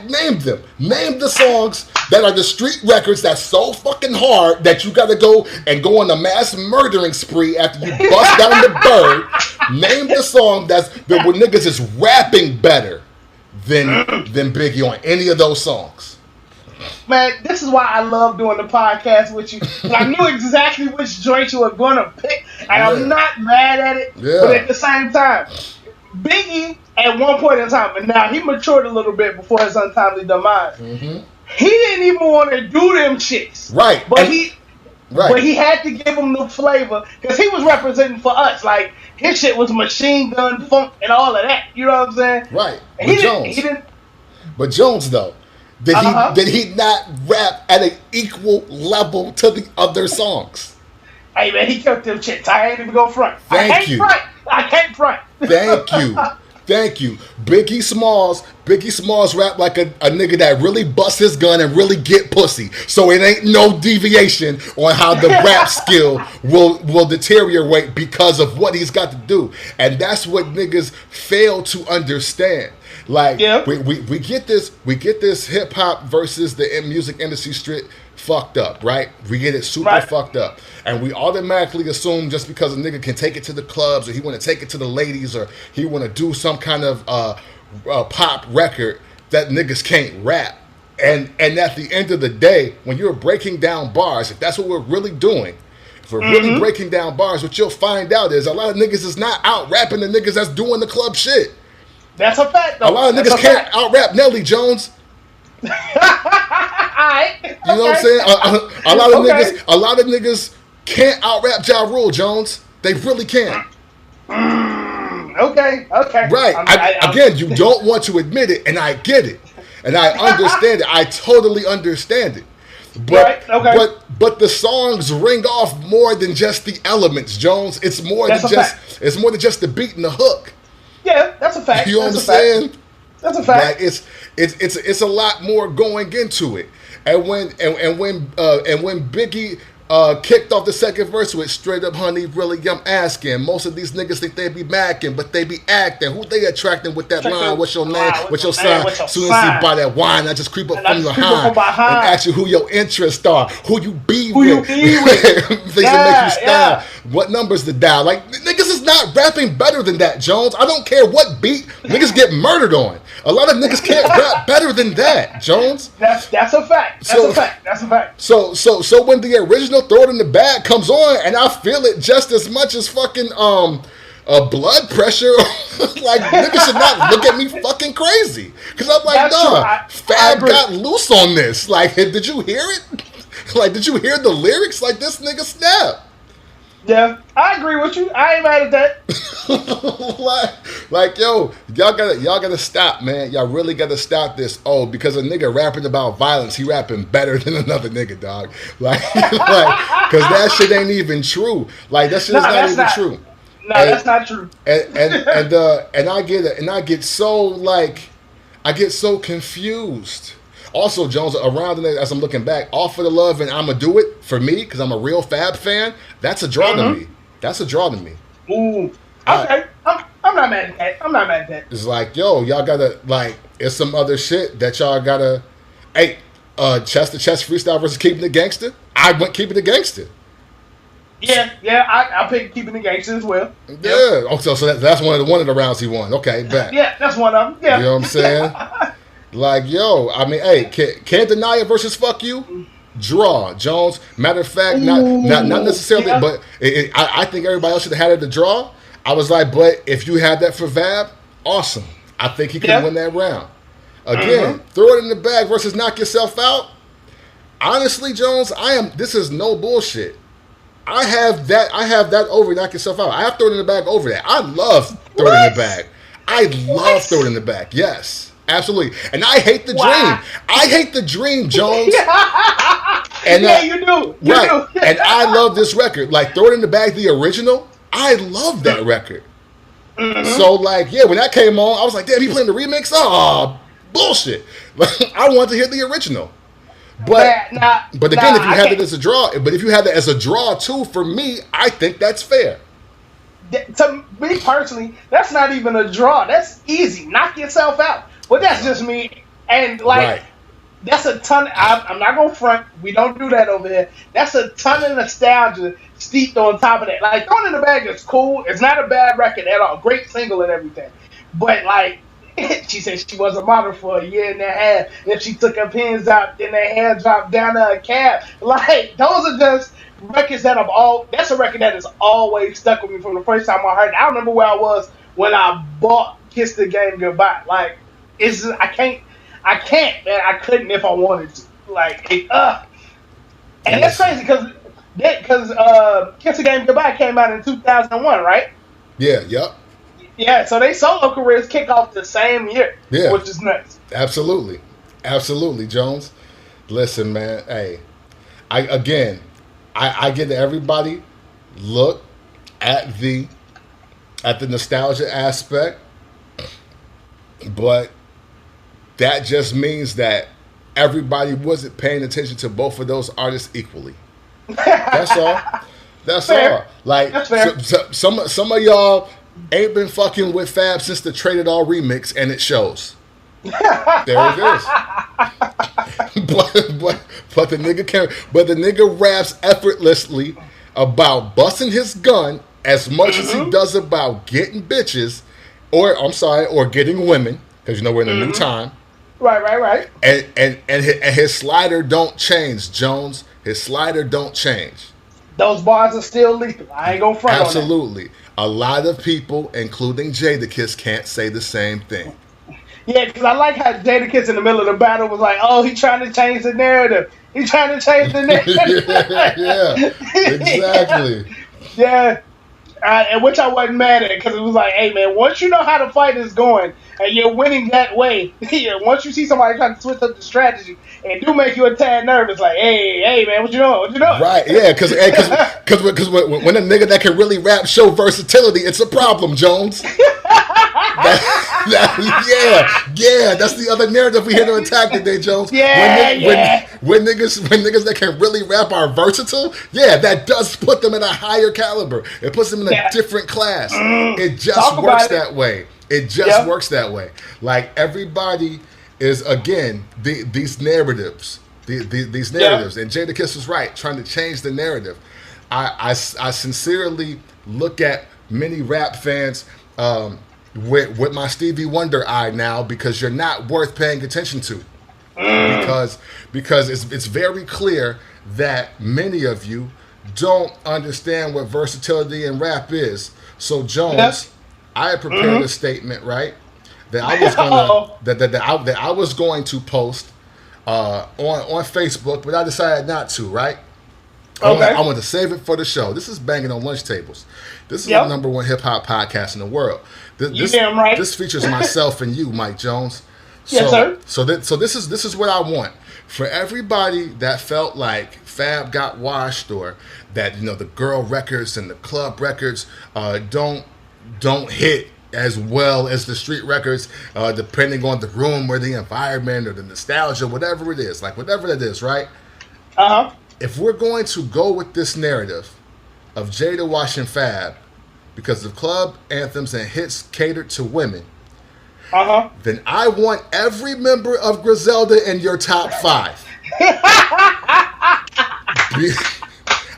Name them. Name the songs that are the street records that's so fucking hard that you gotta go on a mass murdering spree after you bust down the bird. Name the song that where niggas is rapping better than Biggie on any of those songs. Man, this is why I love doing the podcast with you. I knew exactly which joint you were going to pick, and I'm not mad at it. Yeah. But at the same time, Biggie, at one point in time, and now he matured a little bit before his untimely demise, he didn't even want to do them shits. Right. But he had to give them the flavor, because he was representing for us. Like, his shit was machine gun funk and all of that. You know what I'm saying? Right. But But Jones, though, did he not rap at an equal level to the other songs? Hey, man, he killed them shits. I ain't even go front. I can't front. Thank you. Biggie Smalls rap like a nigga that really busts his gun and really get pussy. So it ain't no deviation on how the rap skill will deteriorate because of what he's got to do. And that's what niggas fail to understand. Like, we get this hip hop versus the music industry straight fucked up, right? We get it super fucked up. And we automatically assume just because a nigga can take it to the clubs, or he want to take it to the ladies, or he want to do some kind of pop record, that niggas can't rap. And at the end of the day, when you're breaking down bars, if that's what we're really doing, if we're really breaking down bars, what you'll find out is a lot of niggas is not out rapping the niggas that's doing the club shit. That's a fact, though. A lot of niggas can't out rap Nelly Jones. You know what I'm saying? A lot of niggas can't out rap Ja Rule, Jones. They really can't. Okay. Right. Again, you don't want to admit it, and I get it, and I understand it. I totally understand it. But the songs ring off more than just the elements, Jones. It's more than just the beat and the hook. Yeah, that's a fact. You know what I'm saying? That's a fact. Like it's a lot more going into it. And when Biggie kicked off the second verse with "Straight Up Honey, Really I'm Asking," most of these niggas think they be macking, but they be acting. Who they attracting with that line? What's your name? What's your sign? Soon as you buy that wine, I just creep up from behind and ask you who your interests are, who you be with, things that make you style. What numbers to dial? Like, niggas is not rapping better than that, Jones. I don't care what beat niggas get murdered on. A lot of niggas can't rap better than that, Jones. That's a fact. That's a fact. So when the original "Throw It in the Bag" comes on, and I feel it just as much as fucking blood pressure, like, niggas should not look at me fucking crazy, because I'm like, nah, Fab got loose on this. Like, did you hear it? Like, did you hear the lyrics? Like, this nigga snap. Yeah, I agree with you. I ain't mad at that. like, yo, y'all gotta stop, man. Y'all really gotta stop this. Oh, because a nigga rapping about violence, he rapping better than another nigga, dog. Like, because that shit ain't even true. Like, that shit is not even true. No, that's not true. And I get so confused. Also, Jones, around the, as I'm looking back, All for the Love and I'ma Do It, for me, because I'm a real Fab fan, that's a draw to me. That's a draw to me. Ooh. Okay. I'm not mad at that. I'm not mad at that. It's like, yo, y'all gotta, like, it's some other shit that y'all gotta, hey, chest to chest freestyle versus Keeping It Gangster. I went Keeping It Gangster. Yeah, I picked Keeping It Gangster as well. Yeah. Yep. Oh, so that's one of the rounds he won. Okay, bet. Yeah, that's one of them. Yeah. You know what I'm saying? Like, yo, I mean, hey, can't deny it versus Fuck You. Draw, Jones. Matter of fact, not necessarily, but I think everybody else should have had it to draw. I was like, but if you had that for Vab, awesome. I think he could win that round. Again, throw it in the bag versus Knock Yourself Out. Honestly, Jones, this is no bullshit. I have that over Knock Yourself Out. I have Throw It in the Bag over that. I love Throw It in the Bag. I love Throw It in the Bag. Yes. Absolutely. And I hate the dream. I hate the dream, Jones. And, you do. You right. do. And I love this record. Like, Throw It in the Bag, the original, I love that record. So, like, yeah, when that came on, I was like, damn, he playing the remix? Oh, bullshit. I want to hear the original. But again, if you had it as a draw, but if you had that as a draw too, for me, I think that's fair. To me personally, that's not even a draw. That's easy. Knock Yourself Out. But that's just me. And, like, that's a ton. I'm not going to front. We don't do that over here. That's a ton of nostalgia steeped on top of that. Like, Throw It in the Bag is cool. It's not a bad record at all. Great single and everything. But, like, she said she was a model for a year and a half. If she took her pins out, then her hair dropped down to her calf. Like, those are just records that that's a record that has always stuck with me from the first time I heard it. I remember where I was when I bought Kiss the Game Goodbye. Like, it's just, I can't, man. I couldn't if I wanted to. Like, and that's crazy because Kiss the Game Goodbye came out in 2001, right? Yeah, yep. Yeah, so they solo careers kick off the same year, which is nuts. Absolutely, Jones. Listen, man. Hey, I get that everybody look at the nostalgia aspect, but that just means that everybody wasn't paying attention to both of those artists equally. That's all. That's fair. All. Like, that's fair. Some of y'all ain't been fucking with Fab since the Traded All remix, and it shows. There it is. but the nigga raps effortlessly about busting his gun as much as he does about getting bitches, or getting women, because we're in a new time. Right. And his slider don't change, Jones. His slider don't change. Those bars are still lethal. I ain't gonna front Absolutely. on that. A lot of people, including Jadakiss, can't say the same thing. Yeah, because I like how Jadakiss in the middle of the battle was like, oh, he's trying to change the narrative. He's trying to change the narrative. yeah, exactly. Yeah. And which I wasn't mad at, because it was like, hey, man, once you know how the fight is going, and you're winning that way, once you see somebody trying to switch up the strategy, and do make you a tad nervous, like, hey, man, what you doing? Right, yeah, because when a nigga that can really rap show versatility, it's a problem, Jones. That's the other narrative we here to attack today, Jones. When niggas that can really rap are versatile, that does put them in a higher caliber. It puts them in a different class. It just works that way. It just works that way. Like, everybody is, again, these narratives. These narratives. And Jadakiss was right, trying to change the narrative. I sincerely look at many rap fans with my Stevie Wonder eye now, because you're not worth paying attention to. Because it's very clear that many of you don't understand what versatility in rap is. So, Jones, I had prepared a statement, right, that I was gonna that I was going to post on Facebook, but I decided not to, right? Okay. I want to save it for the show. This is Banging on Lunch Tables. This is the #1 hip hop podcast in the world. This features myself and you, Mike Jones. Yes, sir. So this is what I want for everybody that felt like Fab got washed, or that the girl records and the club records don't hit as well as the street records, depending on the room or the environment or the nostalgia, whatever it is, like whatever it is, right? If we're going to go with this narrative of Jada washing Fab because the club anthems and hits catered to women, then I want every member of Griselda in your top 5.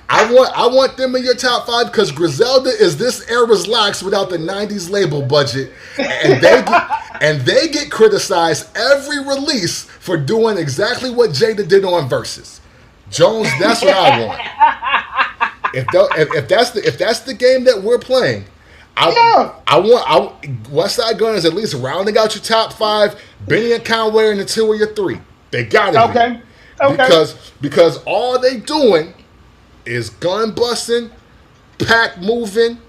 I want them in your top 5 because Griselda is this era's locks without the 90s label budget, and they get criticized every release for doing exactly what Jada did on Versus. Jones, that's what I want. If that's the game that we're playing, Westside Gunn is at least rounding out your top 5. Benny and Conway in the 2 or your 3. They gotta be. Because all they doing is gun busting, pack moving,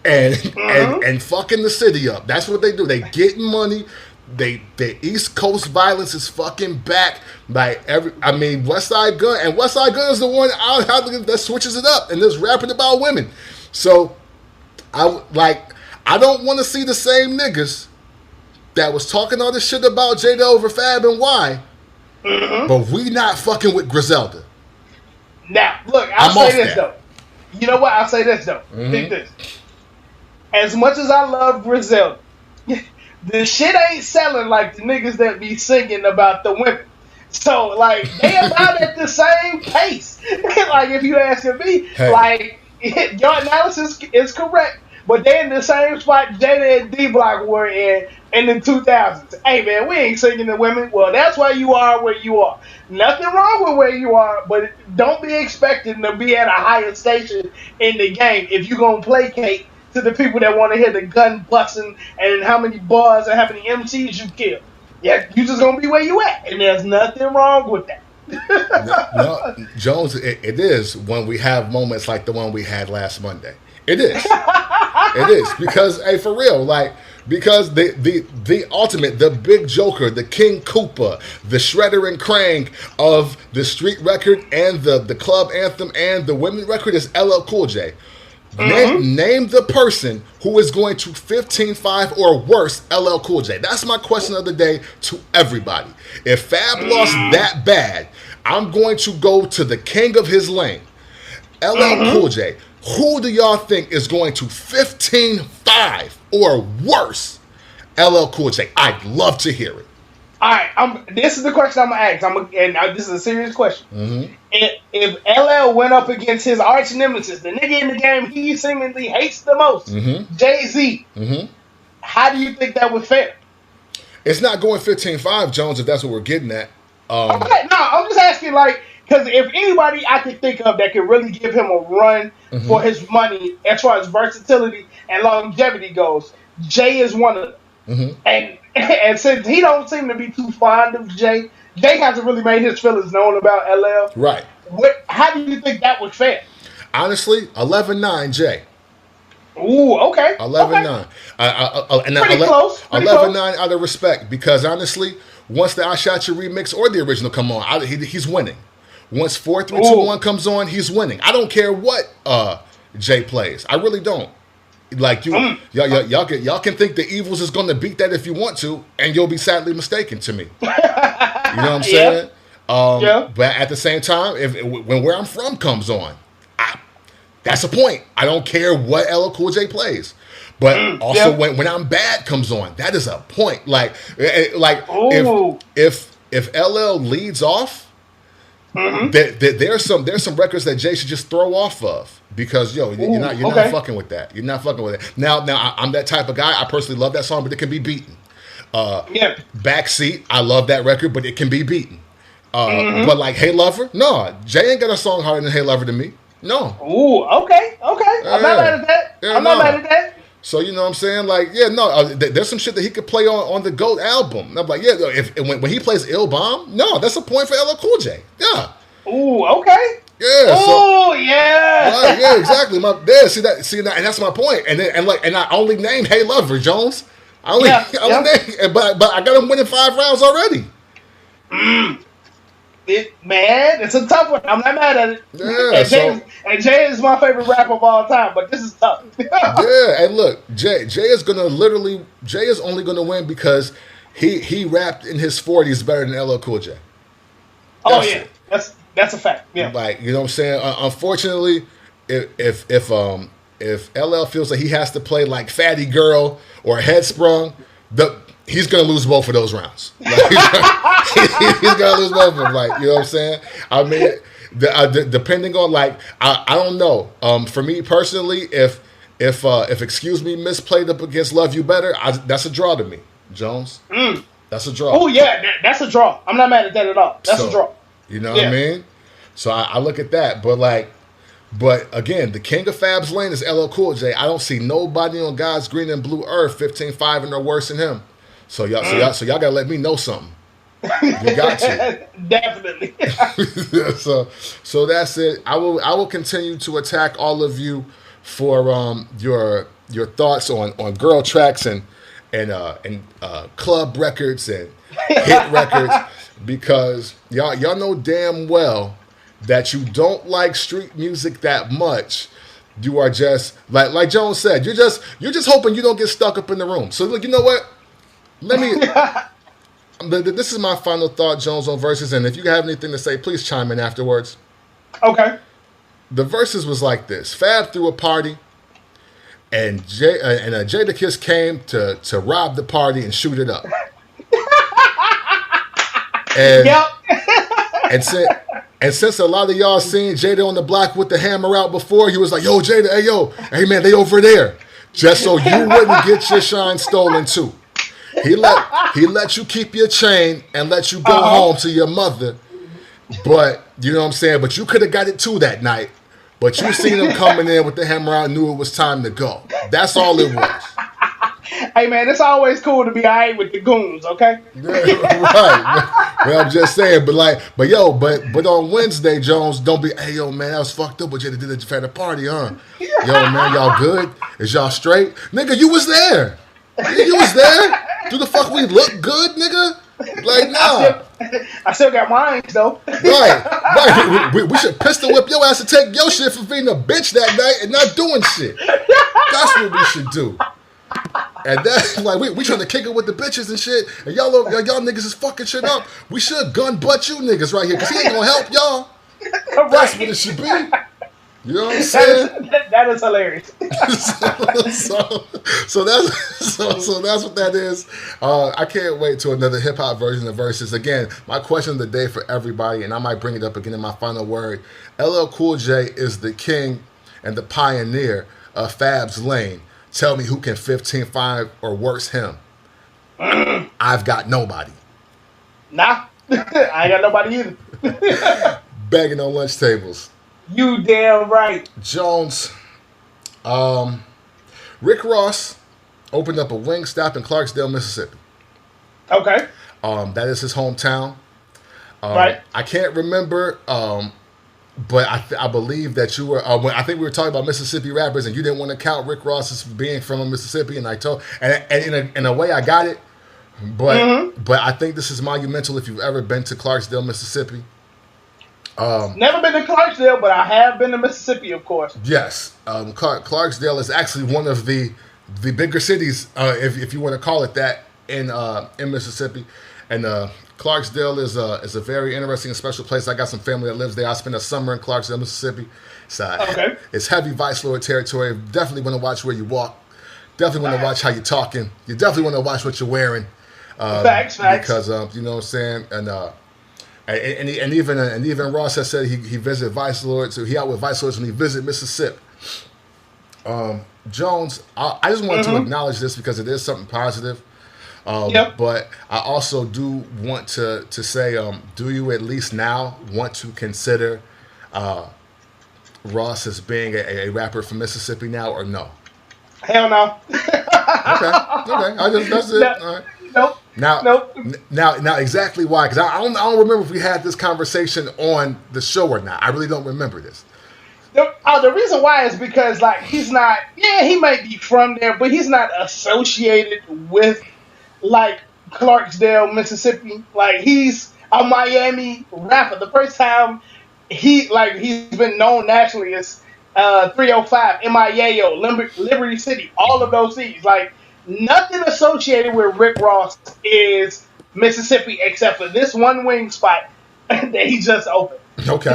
and fucking the city up. That's what they do. They getting money. The East Coast violence is fucking back. Westside Gunn is the one that switches it up and just rapping about women. So I don't want to see the same niggas that was talking all this shit about Jada over Fab and why, but we not fucking with Griselda. Now, look, I'll say this though. You know what? I'll say this though. Think this. As much as I love Griselda, the shit ain't selling like the niggas that be singing about the women. So, like, they about at the same pace. Like, if you asking me, like, your analysis is correct, but they in the same spot Jada and D-Block were in the 2000s. Hey, man, we ain't singing the women. Well, that's why you are where you are. Nothing wrong with where you are, but don't be expecting to be at a higher station in the game if you're going to placate to the people that want to hear the gun busting and how many bars and how many MCs you kill. Yeah, you just going to be where you at, and there's nothing wrong with that. No, Jones, it is when we have moments like the one we had last Monday. It is. It is. Because, hey, for real, because the ultimate, the big joker, the King Koopa, the Shredder and Krang of the street record and the club anthem and the women record is LL Cool J. Name the person who is going to 15-5 or worse LL Cool J. That's my question of the day to everybody. If Fab lost that bad, I'm going to go to the king of his lane, LL Cool J. Who do y'all think is going to 15-5 or worse LL Cool J? I'd love to hear it. All right, this is the question I'm gonna ask. This is a serious question. If LL went up against his arch nemesis, the nigga in the game he seemingly hates the most, Jay-Z, how do you think that would fare? It's not going 15-5, Jones, if that's what we're getting at. Okay, no, I'm just asking, because if anybody I could think of that could really give him a run for his money as far as versatility and longevity goes, Jay is one of them. And since he don't seem to be too fond of Jay hasn't really made his feelings known about LL. Right. How do you think that would fare? Honestly, 11-9 Jay. Ooh, okay. 11-9. Pretty close. 11-9 out of respect, because honestly, once the I Shot You remix or the original come on, he's winning. Once 4, 3, 2, 1 comes on, he's winning. I don't care what Jay plays. I really don't. Like y'all can think the Evils is going to beat that if you want to, and you'll be sadly mistaken to me. You know what I'm saying? But at the same time, when Where I'm From comes on, that's a point. I don't care what LL Cool J plays, but also when I'm Bad comes on, that is a point. If LL leads off, there's some records that Jay should just throw off of. Because you're not fucking with that. You're not fucking with it. Now I'm that type of guy. I personally love that song, but it can be beaten. Backseat, I love that record, but it can be beaten. But like Hey Lover, no, Jay ain't got a song harder than Hey Lover to me. No. Ooh, okay. I'm not mad at that. I'm not mad at that. So you know what I'm saying? There's some shit that he could play on the GOAT album. And I'm like, when he plays Ill Bomb, no, that's a point for LL Cool J. Yeah. Ooh, okay. Yeah. Oh yeah. Right, yeah, exactly. See that, and that's my point. And I only named Hey Lover, Jones. I only named, but I got him winning 5 rounds already. Man, it's a tough one. I'm not mad at it. Yeah, Jay is my favorite rapper of all time, but this is tough. yeah, and look, Jay is only gonna win because he rapped in his 40s better than LL Cool J. That's it. That's a fact. Yeah. Like, you know what I'm saying? Unfortunately, if LL feels like he has to play like Fatty Girl or Headsprung, he's gonna lose both of those rounds. Like, he's gonna lose both of them. Like, you know what I'm saying? I mean, depending on, like, I don't know. For me personally, if Excuse Me Miss played up against Love You Better, that's a draw to me, Jones. That's a draw. Oh yeah, that's a draw. I'm not mad at that at all. That's a draw. You know what I mean? So I look at that, but again, the king of Fab's lane is LL Cool J. I don't see nobody on God's green and blue earth 15-5 and or worse than him. So y'all gotta let me know something. You got to. Definitely. So that's it. I will continue to attack all of you for your thoughts on girl tracks and club records and hit records, because y'all know damn well that you don't like street music that much. You are just like Jones said, you're just hoping you don't get stuck up in the room. So look, you know what? Let me. This is my final thought, Jones, on Versus, and if you have anything to say, please chime in afterwards. Okay. The Versus was like this: Fab threw a party, and Jadakiss came to rob the party and shoot it up. And, and since a lot of y'all seen Jada on the block with the hammer out before, he was like, "Yo, Jada, hey man, they over there," just so you wouldn't get your shine stolen too. He let you keep your chain and let you go home to your mother. But you know what I'm saying? But you could have got it too that night. But you seen him coming in with the hammer out and knew it was time to go. That's all it was. Hey man, it's always cool to be alright with the goons, okay? Yeah, right. Well, I'm just saying, but on Wednesday, Jones, don't be, hey yo man, that was fucked up what you did at the party, huh? Yo man, y'all good? Is y'all straight? Nigga, you was there. You was there. Do the fuck we look good, nigga? Like, nah. I still got mine, though. Right. We should pistol whip your ass and take your shit for being a bitch that night and not doing shit. That's what we should do. And that's like, we trying to kick it with the bitches and shit, and y'all niggas is fucking shit up. We should gun butt you niggas right here, because he ain't gonna help y'all. That's what it should be. You know what I'm saying? That is hilarious. so that's what that is. I can't wait to another hip hop version of Versus. Again, my question of the day for everybody, and I might bring it up again in my final word: LL Cool J is the king and the pioneer of Fab's lane. Tell me who can 15-5 or worse him. I've got nobody. Nah, I ain't got nobody either. Begging on lunch tables. You damn right. Jones, Rick Ross opened up a Wingstop in Clarksdale, Mississippi. Okay. That is his hometown. Right. I can't remember, but I believe that you were. I think we were talking about Mississippi rappers, and you didn't want to count Rick Ross as being from Mississippi, and I told, and in a way, I got it. But I think this is monumental if you've ever been to Clarksdale, Mississippi. Never been to Clarksdale, but I have been to Mississippi, of course. Yes, Clarksdale is actually one of the bigger cities, if you want to call it that, in Mississippi. And Clarksdale is a very interesting and special place. I got some family that lives there. I spent a summer in Clarksdale, Mississippi. So it's heavy Vice Lord territory. Definitely want to watch where you walk. Definitely want to watch how you're talking. You definitely want to watch what you're wearing. Facts. Because you know what I'm saying, and even Ross has said he visited Vice Lords. So he out with Vice Lords when he visited Mississippi. Jones, I just wanted to acknowledge this because it is something positive. But I also do want to say, do you at least now want to consider Ross as being a rapper from Mississippi now, or no? Hell no. Okay. That's it. No. All right. Nope. Now, exactly why? Because I don't remember if we had this conversation on the show or not. I really don't remember this. The reason why is because, like, he's not. Yeah, he might be from there, but he's not associated with, like, Clarksdale, Mississippi. Like, he's a Miami rapper. The first time he's been known nationally as 305, MIAO, Liberty City, all of those cities. Like nothing associated with Rick Ross is Mississippi except for this one wing spot that he just opened. Okay.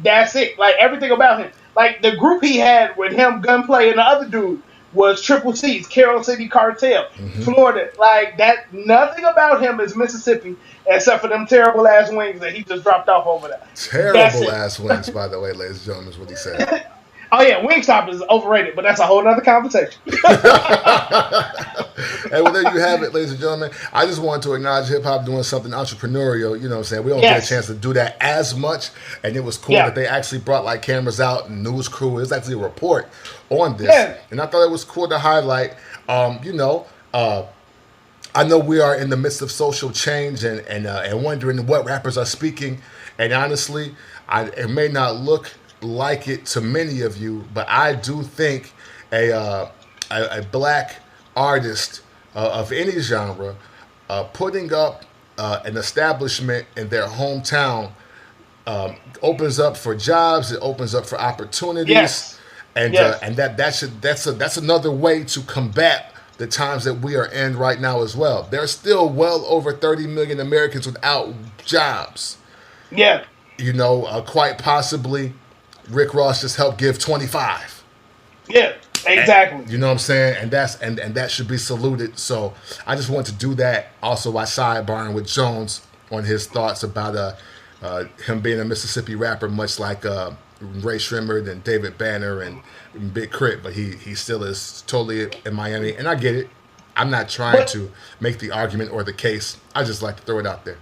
That's it. Like everything about him. Like the group he had with him, Gunplay, and the other dude was Triple C's, Carroll City Cartel, Florida. Like that, nothing about him is Mississippi except for them terrible ass wings that he just dropped off over there. Terrible ass wings, by the way, ladies and gentlemen, is what he said. Oh yeah, Wingstop is overrated, but that's a whole other conversation. And well, there you have it, ladies and gentlemen. I just wanted to acknowledge hip hop doing something entrepreneurial. You know what I'm saying? We don't get a chance to do that as much, and it was cool that they actually brought like cameras out and news crew. It was actually a report on this, and I thought it was cool to highlight. I know we are in the midst of social change and wondering what rappers are speaking, and honestly, it may not look like it to many of you, but I do think a black artist of any genre putting up an establishment in their hometown opens up for jobs. It opens up for opportunities, and that's another way to combat the times that we are in right now as well. There's still well over 30 million Americans without jobs. Yeah, quite possibly Rick Ross just helped give 25. Yeah, exactly. You know what I'm saying? And that should be saluted. So I just want to do that. Also, I sidebarring with Jones on his thoughts about him being a Mississippi rapper, much like Ray Shrimmer and David Banner and Big Crit, but he still is totally in Miami. And I get it. I'm not trying to make the argument or the case. I just like to throw it out there.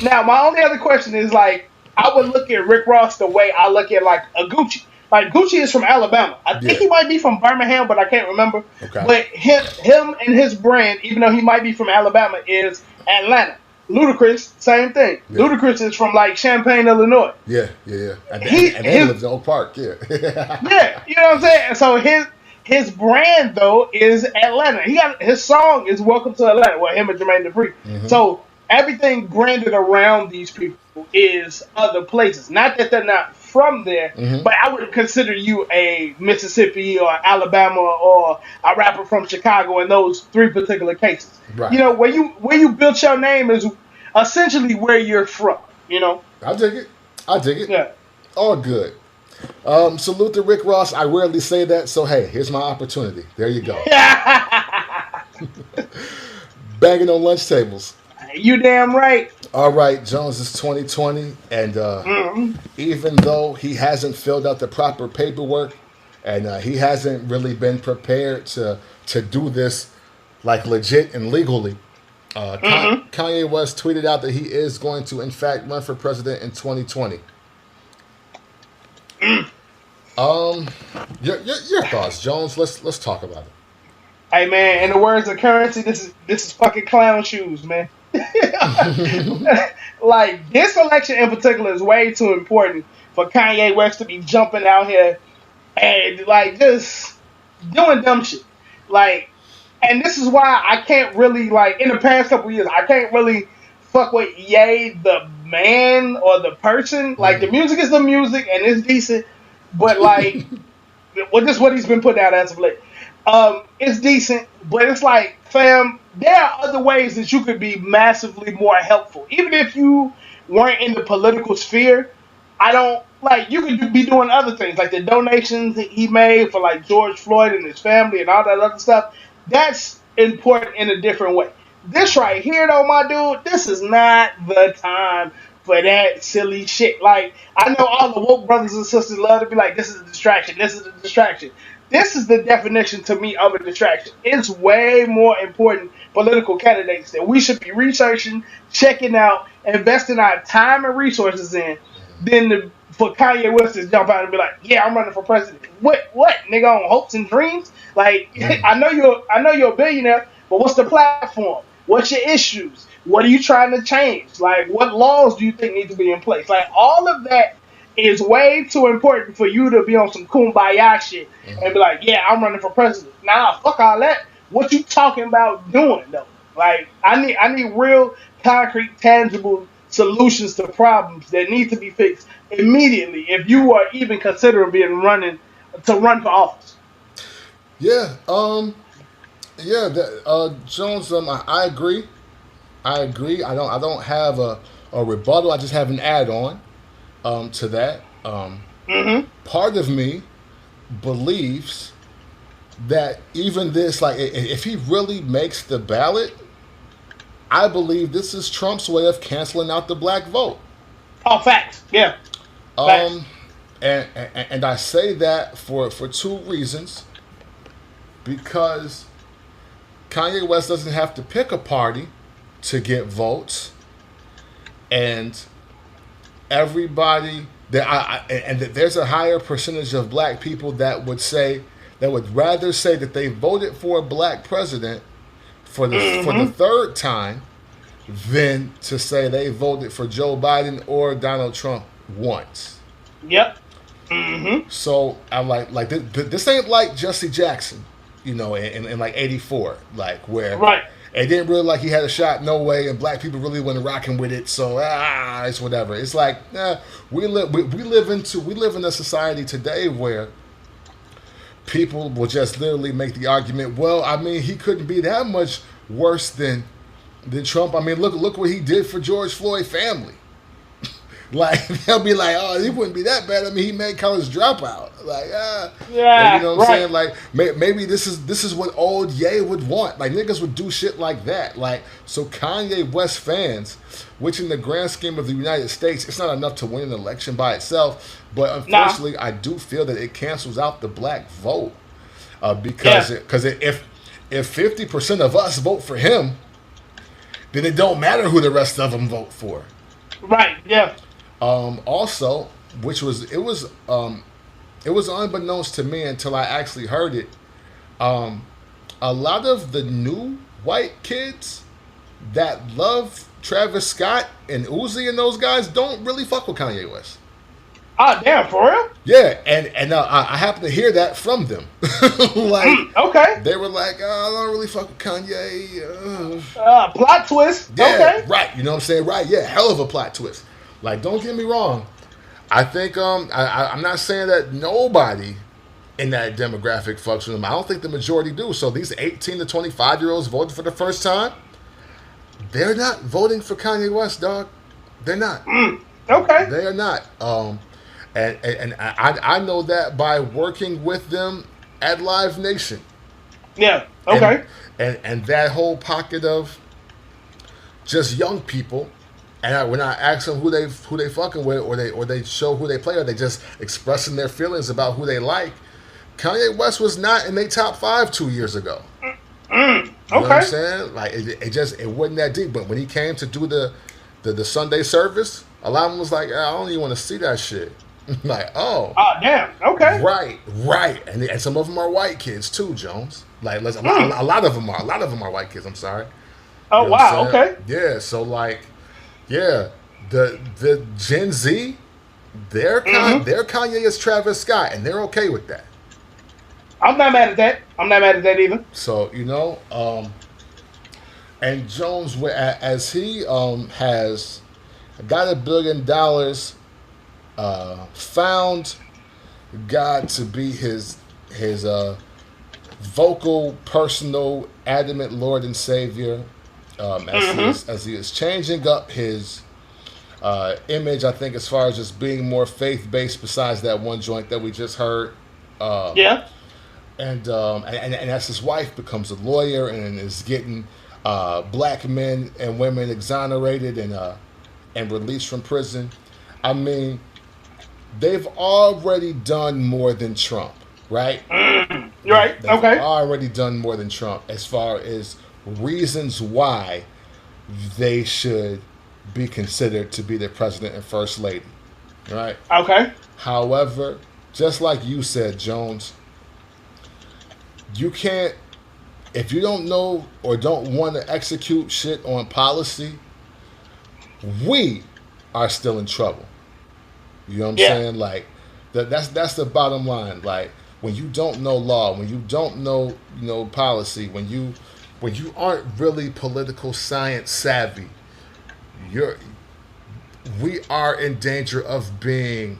Now, my only other question is like, I would look at Rick Ross the way I look at like a Gucci. Like Gucci is from Alabama. I think he might be from Birmingham, but I can't remember. Okay. But him and his brand, even though he might be from Alabama, is Atlanta. Ludacris, same thing. Yeah. Ludacris is from like Champaign, Illinois. Yeah. And he lives in Oak Park. Yeah. Yeah, you know what I'm saying? So his brand though is Atlanta. His song is Welcome to Atlanta. Well, him and Jermaine Dupri. Mm-hmm. So everything branded around these people is other places. Not that they're not from there, but I would consider you a Mississippi or Alabama or a rapper from Chicago in those three particular cases. Right. Where you built your name is essentially where you're from. I dig it. Yeah. All good. Salute to Rick Ross. I rarely say that, so hey, here's my opportunity. There you go. Banging on lunch tables. You damn right. All right, Jones is 2020, and even though he hasn't filled out the proper paperwork, and he hasn't really been prepared to do this like legit and legally, Kanye West tweeted out that he is going to, in fact, run for president in 2020. Your thoughts, Jones? Let's talk about it. Hey man, in the words of Currency, this is fucking clown shoes, man. Like this election in particular is way too important for Kanye West to be jumping out here and like just doing dumb shit. Like, and this is why I can't really like in the past couple years I can't really fuck with Ye the man or the person. Like the music is the music and it's decent, but like this is what he's been putting out as of late. It's decent, but it's like, fam, there are other ways that you could be massively more helpful. Even if you weren't in the political sphere, you could be doing other things, like the donations that he made for like George Floyd and his family and all that other stuff. That's important in a different way. This right here, though, my dude, this is not the time for that silly shit. Like, I know all the woke brothers and sisters love to be like, this is a distraction, this is a distraction. This is the definition to me of a distraction. It's way more important political candidates that we should be researching, checking out, investing our time and resources in than for Kanye West to jump out and be like, yeah, I'm running for president. What, nigga, on hopes and dreams? Like, I know you're a billionaire, but what's the platform? What's your issues? What are you trying to change? Like, what laws do you think need to be in place? Like, all of that is way too important for you to be on some kumbaya shit and be like, yeah, I'm running for president. Nah, fuck all that. What you talking about doing, though? Like I need real, concrete, tangible solutions to problems that need to be fixed immediately. If you are even considering being run for office. Yeah. Yeah. Jones. I agree. I agree. I don't have a rebuttal. I just have an add on to that. Part of me believes that even this, like, if he really makes the ballot, I believe this is Trump's way of canceling out the black vote. Oh, facts. Yeah. Facts. And I say that for two reasons. Because Kanye West doesn't have to pick a party to get votes, and everybody that there's a higher percentage of black people that would rather say that they voted for a black president for the third time than to say they voted for Joe Biden or Donald Trump once. Yep. So I'm like this ain't like Jesse Jackson, in like '84, like where it didn't really like he had a shot, no way, and black people really weren't rocking with it. So it's whatever. It's like we live in a society today where people will just literally make the argument. Well, I mean, he couldn't be that much worse than Trump. I mean, look what he did for George Floyd family. Like, they'll be like, oh, he wouldn't be that bad. I mean, he made college dropout. Like, yeah, you know what I'm saying? Like, maybe this is what old Ye would want. Like, niggas would do shit like that. Like, so Kanye West fans, which in the grand scheme of the United States, it's not enough to win an election by itself. But unfortunately, I do feel that it cancels out the black vote. Because if 50% of us vote for him, then it don't matter who the rest of them vote for. Right, yeah. Also, it was unbeknownst to me until I actually heard it. A lot of the new white kids that love Travis Scott and Uzi and those guys don't really fuck with Kanye West. Ah, damn, for real? Yeah, and I happen to hear that from them. Okay. They were like, I don't really fuck with Kanye. Plot twist. Yeah, okay. Right. You know what I'm saying? Right. Yeah, hell of a plot twist. Like, don't get me wrong. I think I'm not saying that nobody in that demographic fucks with him. I don't think the majority do. So these 18 to 25-year-olds voting for the first time, they're not voting for Kanye West, dog. They're not. Okay. They are not. And I know that by working with them at Live Nation. Yeah. Okay. And that whole pocket of just young people. And when I ask them who they fucking with, or they show who they play, or they just expressing their feelings about who they like, Kanye West was not in their top 5 2 years ago. Okay. You know what I'm saying? Like it wasn't that deep. But when he came to do the Sunday service, a lot of them was like, I don't even want to see that shit. Like, oh. Damn. Okay. Right. And some of them are white kids too, Jones. Like, a lot of them are white kids. I'm sorry. Oh, you know wow. Okay. Yeah. So like. Yeah, the Gen Z, they're Kanye as Travis Scott, and they're okay with that. I'm not mad at that. I'm not mad at that either. So, and Jones, as he has got $1 billion, found God to be his vocal, personal, adamant Lord and Savior. As he is changing up his image, I think, as far as just being more faith-based, besides that one joint that we just heard. Yeah. And as his wife becomes a lawyer and is getting black men and women exonerated and released from prison, I mean, they've already done more than Trump, right? Right. They've already done more than Trump as far as reasons why they should be considered to be the president and first lady, right? Okay. However, just like you said, Jones, you can't, if you don't know or don't want to execute shit on policy, we are still in trouble. You know what I'm saying? Like, that's the bottom line. Like, when you don't know law, when you don't know, policy, when you when you aren't really political science savvy, we are in danger of being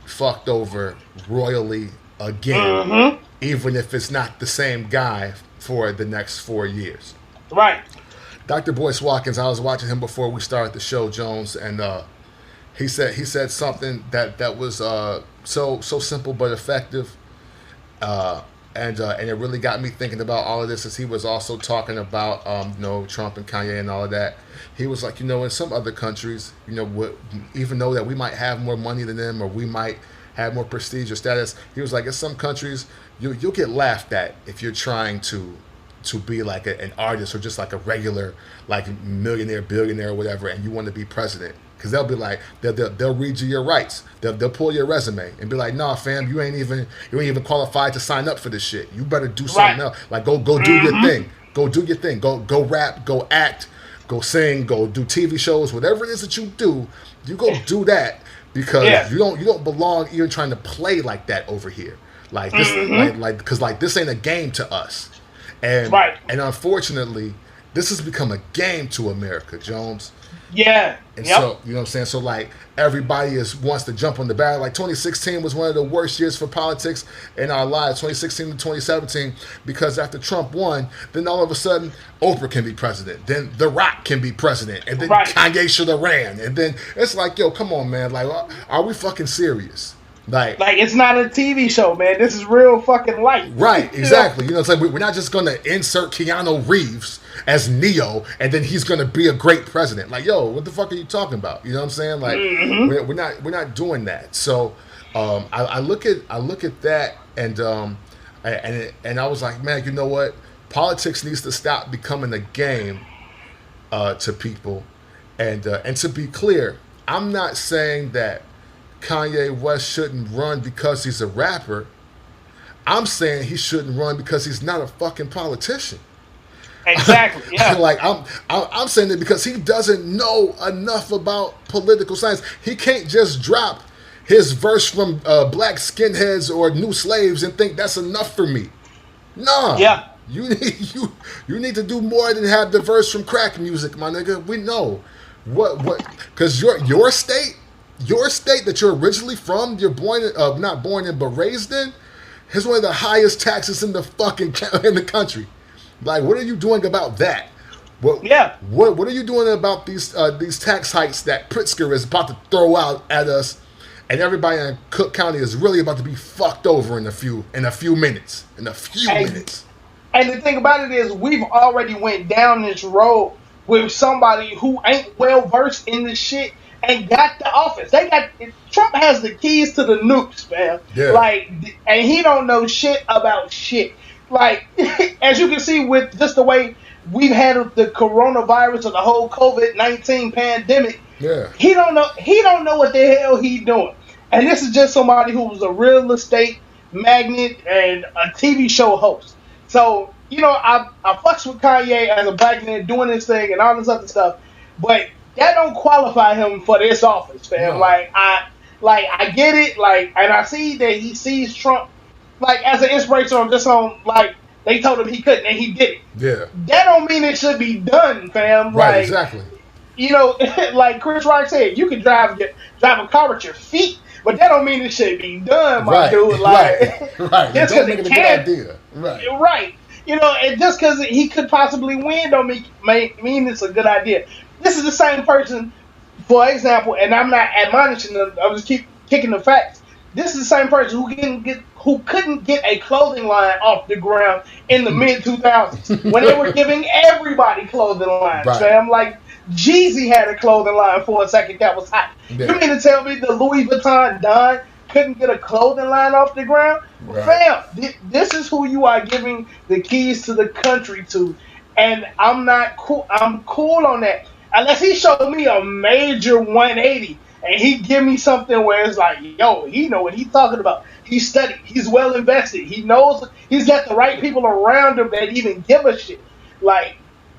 fucked over royally again, even if it's not the same guy for the next 4 years. Right. Dr. Boyce Watkins, I was watching him before we started the show, Jones, and he said something that was so simple but effective, and it really got me thinking about all of this, as he was also talking about Trump and Kanye and all of that. He was like, in some other countries, even though that we might have more money than them, or we might have more prestige or status, he was like, in some countries you'll get laughed at if you're trying to be like an artist, or just like a regular like millionaire, billionaire, or whatever, and you want to be president. Because they'll be like, they'll read you your rights. They'll pull your resume and be like, nah, fam, you ain't even qualified to sign up for this shit. You better do something else. Like, go do your thing. Go do your thing. Go rap. Go act. Go sing. Go do TV shows. Whatever it is that you do, you go do that, because you don't belong even trying to play like that over here. Like this, because this ain't a game to us. And unfortunately, this has become a game to America, Jones. Yeah. And so, you know what I'm saying? So, like, everybody wants to jump on the barrel. Like, 2016 was one of the worst years for politics in our lives, 2016 to 2017, because after Trump won, then all of a sudden, Oprah can be president. Then The Rock can be president. And then Kanye should have ran. And then it's like, yo, come on, man. Like, are we fucking serious? Like it's not a TV show, man. This is real fucking life. Right, exactly. It's like we're not just going to insert Keanu Reeves as Neo and then he's going to be a great president. Like, yo, what the fuck are you talking about? You know what I'm saying? Like, we're not doing that. So I look at that, and I was like, man, you know what? Politics needs to stop becoming a game to people. And to be clear, I'm not saying that Kanye West shouldn't run because he's a rapper. I'm saying he shouldn't run because he's not a fucking politician. Exactly. Yeah. Like I'm saying that because he doesn't know enough about political science. He can't just drop his verse from Black Skinheads or New Slaves and think that's enough for me. Nah. Yeah. You need to do more than have the verse from crack music, my nigga. We know what because your state that you're originally from, not born in, but raised in, has one of the highest taxes in the country. Like, what are you doing about that? What are you doing about these tax hikes that Pritzker is about to throw out at us, and everybody in Cook County is really about to be fucked over in a few minutes. And the thing about it is, we've already went down this road with somebody who ain't well versed in this shit and got the office. Trump has the keys to the nukes, man. Yeah. Like, and he don't know shit about shit. Like, as you can see with just the way we've handled the coronavirus or the whole COVID-19 pandemic, he don't know what the hell he's doing. And this is just somebody who was a real estate magnate and a TV show host. So, I fucks with Kanye as a black man doing this thing and all this other stuff, but that don't qualify him for this office, fam. No. I get it, and I see that he sees Trump as an inspiration on just on they told him he couldn't and he did it. Yeah. That don't mean it should be done, fam. Right, exactly. Like Chris Rock said, you can drive a car with your feet, but that don't mean it should be done, my dude. Right. Just because it can, a good idea. Right. And just because he could possibly win don't mean it's a good idea. This is the same person, for example, and I'm not admonishing them, I'm just keep kicking the facts. This is the same person who couldn't get a clothing line off the ground in the mid-2000s when they were giving everybody clothing lines, fam. Like, Jeezy had a clothing line for a second that was hot. Yeah. You mean to tell me the Louis Vuitton Don couldn't get a clothing line off the ground? Fam, this is who you are giving the keys to the country to, and I'm not cool. I'm cool on that. Unless he showed me a major 180 and he give me something where it's like, yo, he know what he's talking about. He studied. He's well invested. He knows. He's got the right people around him that even give a shit.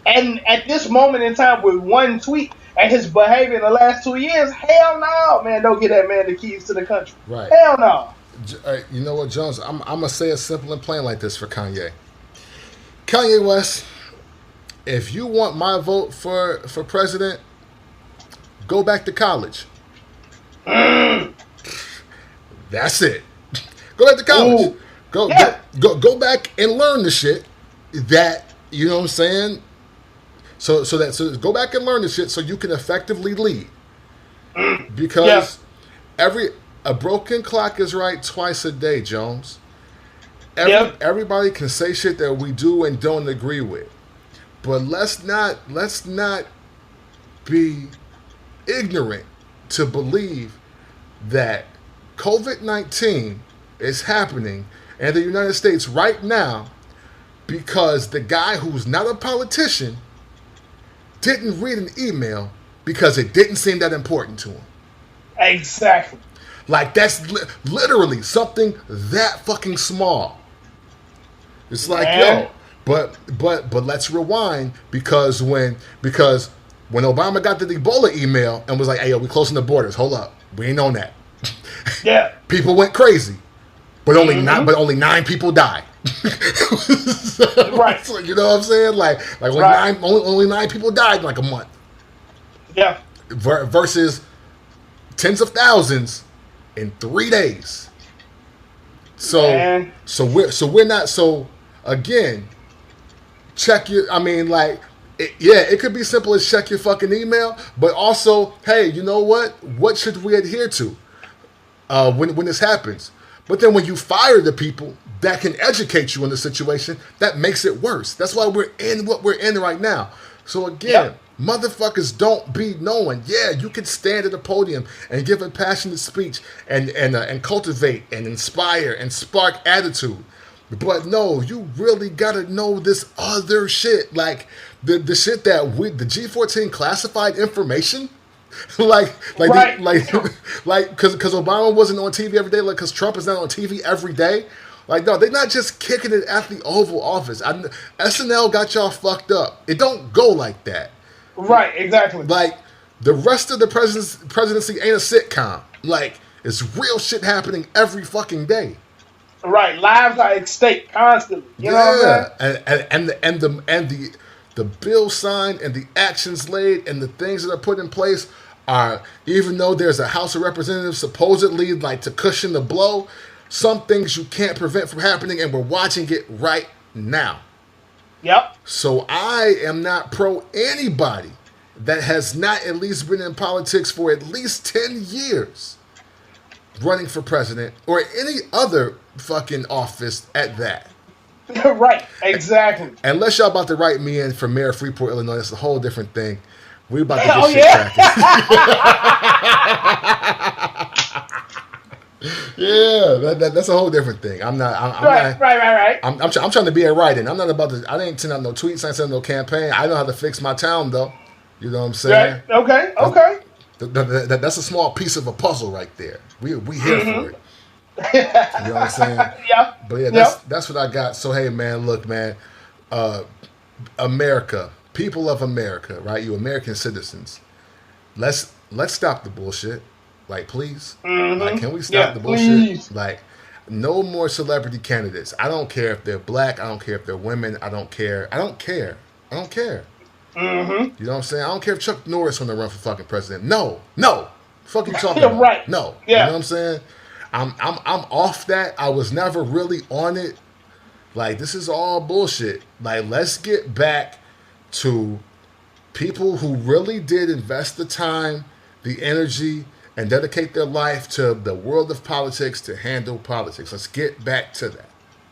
And at this moment in time, with one tweet and his behavior in the last 2 years, hell no, man, don't get that man the keys to the country. Right. Hell no. You know what, Jones? I'm gonna say it simple and plain like this for Kanye. Kanye West, if you want my vote for president, go back to college. That's it. Go back to college. Ooh. Yeah. Go back and learn the shit that, you know what I'm saying? So go back and learn the shit so you can effectively lead. Because a broken clock is right twice a day, Jones. Everybody can say shit that we do and don't agree with. But let's not be ignorant to believe that COVID-19 is happening in the United States right now because the guy who's not a politician didn't read an email because it didn't seem that important to him. Exactly. Like, that's literally something that fucking small. It's like, yo, but let's rewind because when Obama got the Ebola email and was like, hey, yo, we closing the borders. Hold up. We ain't on that. Yeah. People went crazy. But only 9 people died. Right. So, you know what I'm saying? Like only 9 people died in like a month. Yeah. Versus tens of thousands in 3 days. So we're not. So again, check your. I mean, like, it could be simple as check your fucking email, but also, hey, you know what? What should we adhere to when this happens? But then when you fire the people that can educate you on the situation, that makes it worse. That's why we're in what we're in right now. So again, motherfuckers don't be knowing. Yeah, you can stand at a podium and give a passionate speech and cultivate and inspire and spark attitude. But no, you really gotta know this other shit. Like the shit that the G14 classified information. Because Obama wasn't on TV every day, like, because Trump is not on TV every day. Like, no, they're not just kicking it at the Oval Office. SNL got y'all fucked up. It don't go like that. Right, exactly. Like, the rest of the presidency ain't a sitcom. Like, it's real shit happening every fucking day. Right, lives are at stake constantly. You know what I'm saying? And the bill signed and the actions laid and the things that are put in place are, even though there's a House of Representatives supposedly like to cushion the blow, some things you can't prevent from happening, and we're watching it right now. Yep. So I am not pro anybody that has not at least been in politics for at least 10 years running for president or any other fucking office at that. Right, exactly. Unless y'all about to write me in for mayor of Freeport, Illinois, that's a whole different thing. We about to get shit cracking. Yeah, that's a whole different thing. Right. I'm trying to be a write-in. I'm not about to. I ain't send out no tweets. I ain't sending no campaign. I know how to fix my town, though. You know what I'm saying? Right. Okay. That's a small piece of a puzzle right there. We here for it. You know what I'm saying? Yeah. But yeah, that's what I got. So hey, man, look, man, America, people of America, right? You American citizens, let's stop the bullshit. Like, please, like, can we stop the bullshit? Please. Like, no more celebrity candidates. I don't care if they're black. I don't care if they're women. I don't care. Mm-hmm. You know what I'm saying? I don't care if Chuck Norris want to run for fucking president. No. Fuck you talking about? Right. No. Yeah. You know what I'm saying? I'm off that. I was never really on it. Like, this is all bullshit. Like, let's get back to people who really did invest the time, the energy, and dedicate their life to the world of politics to handle politics. Let's get back to that,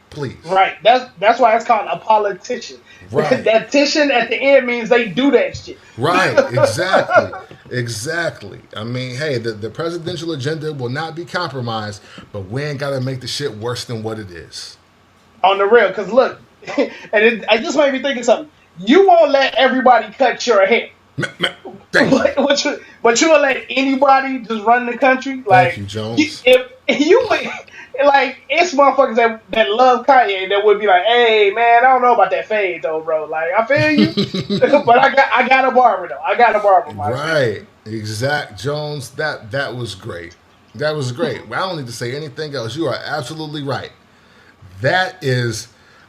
please. Right. That's why it's called a politician. Right. That titian at the end means they do that shit. Right. Exactly. I mein, hey, the presidential agenda will not be compromised, but we ain't got to make the shit worse than what it is. On the real, because look, and it just made me think of something. You won't let everybody cut your hair. But you'll let anybody just run the country? Like, thank you, Jones. If you like, it's motherfuckers that love Kanye that would be like, hey man, I don't know about that fade though, bro. Like, I feel you, but I got a barber though. I got a barber. Right, exact, Jones. That was great. Well, I don't need to say anything else. You are absolutely right. That is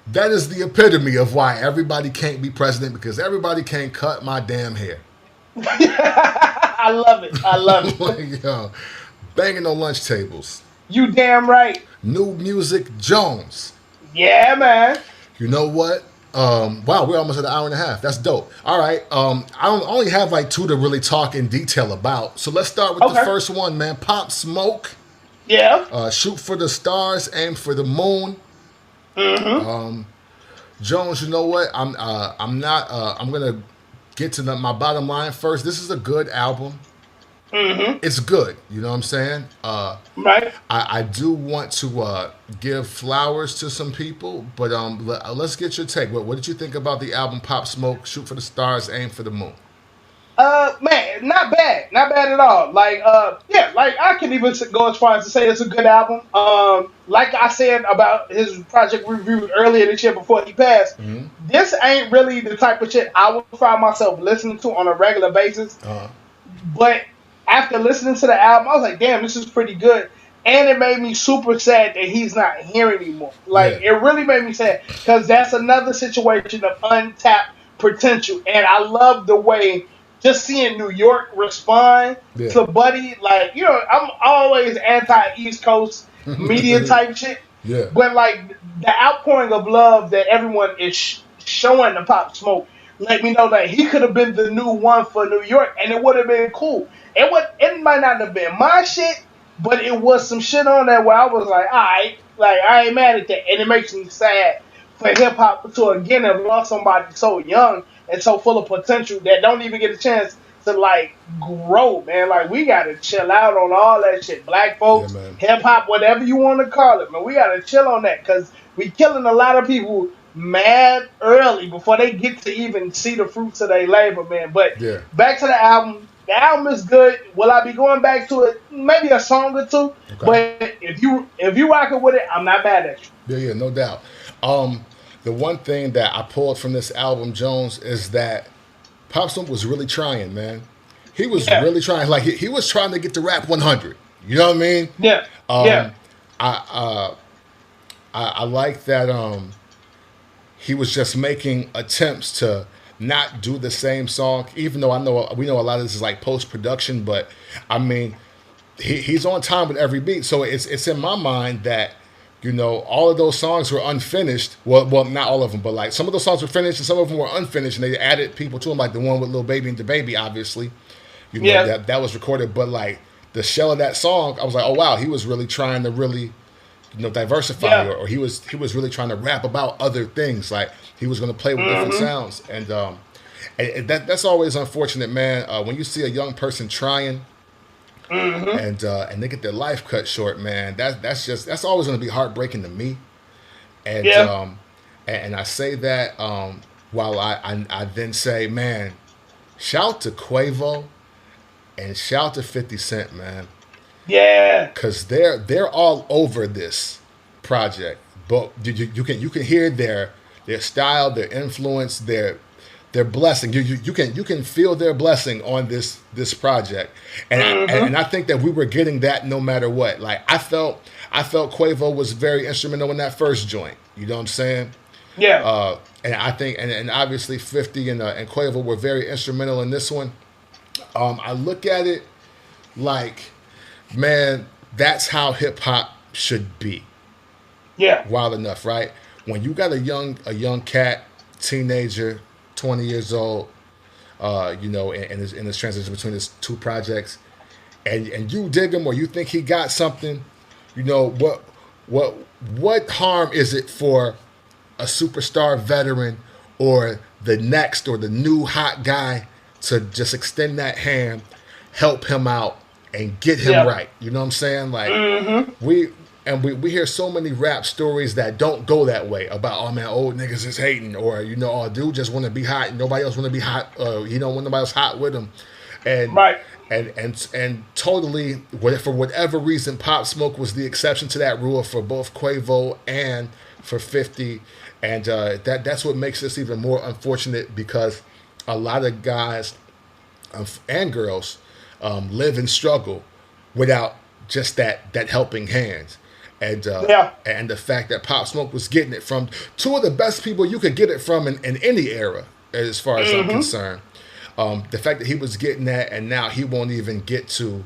That is the epitome of why everybody can't be president, because everybody can't cut my damn hair. I love it. I love it. Like, yo, banging on lunch tables. You damn right. New Music Jones. Yeah, man. You know what? Wow, we're almost at an hour and a half. That's dope. All right. I only have like two to really talk in detail about. So let's start with the first one, man. Pop Smoke. Yeah. Shoot for the stars, aim for the moon. Mm-hmm. Jones, you know what? I'm gonna get to my bottom line first. This is a good album. Mm-hmm. It's good. You know what I'm saying? Right. I do want to give flowers to some people, but let's get your take. What did you think about the album Pop Smoke, Shoot for the Stars, Aim for the Moon? Man, not bad at all. Like, yeah, like I can even go as far as to say it's a good album. Like I said about his project reviewed earlier this year before he passed, this ain't really the type of shit I would find myself listening to on a regular basis. But after listening to the album, I was like, damn, this is pretty good. And it made me super sad that he's not here anymore. Like, it really made me sad because that's another situation of untapped potential. And I love the way just seeing New York respond to Buddy. Like, you know, I'm always anti-East Coast media type shit. Yeah. But, like, the outpouring of love that everyone is showing to Pop Smoke let me know that he could have been the new one for New York, and it would have been cool. It might not have been my shit, but it was some shit on there where I was like, alright, like I ain't mad at that. And it makes me sad for hip hop to again have lost somebody so young and so full of potential that don't even get a chance to like grow, man. Like we gotta chill out on all that shit. Black folks, hip hop, whatever you want to call it, man. We gotta chill on that because we killing a lot of people mad early before they get to even see the fruits of their labor, man. But back to the album. The album is good. Will I be going back to it? Maybe a song or two. Okay. But if you rocking with it, I'm not mad at you. Yeah, no doubt. The one thing that I pulled from this album, Jones, is that Pop Smoke was really trying, man. He was really trying. Like he was trying to get to rap 100. You know what I mean? Yeah. I like that. He was just making attempts to not do the same song, even though we know a lot of this is like post-production, but I mean, he's on time with every beat. So it's in my mind that, you know, all of those songs were unfinished. Well, not all of them, but like some of those songs were finished and some of them were unfinished, and they added people to them, like the one with Lil Baby and DaBaby, obviously. You know, that was recorded, but like the shell of that song, I was like, oh wow, he was really trying to really, you know, diversify, or he was really trying to rap about other things. Like he was going to play with different sounds, and that's always unfortunate, man. When you see a young person trying, and they get their life cut short, man. That's always going to be heartbreaking to me. And and I say that while I then say, man, shout to Quavo and shout to 50 Cent, man. Yeah, because they're all over this project, but you can hear their style, their influence, their blessing. You can feel their blessing on this project, and I think that we were getting that no matter what. Like I felt Quavo was very instrumental in that first joint. You know what I'm saying? Yeah. And I think and obviously 50 and Quavo were very instrumental in this one. I look at it like, man, that's how hip hop should be. Yeah. Wild enough, right? When you got a young cat, teenager, 20 years old, you know, in his transition between his two projects, and you dig him or you think he got something, you know, what harm is it for a superstar veteran or the next or the new hot guy to just extend that hand, help him out, and get him right? You know what I'm saying? Like we hear so many rap stories that don't go that way about, oh man, old niggas is hating, or you know, oh dude just want to be hot, nobody else want to be hot, you know, when nobody else hot with him, and and totally, for whatever reason, Pop Smoke was the exception to that rule for both Quavo and for 50, and that's what makes this even more unfortunate, because a lot of guys and girls live and struggle without just that helping hand. and the fact that Pop Smoke was getting it from two of the best people you could get it from in any era, as far as I'm concerned. The fact that he was getting that, and now he won't even get to,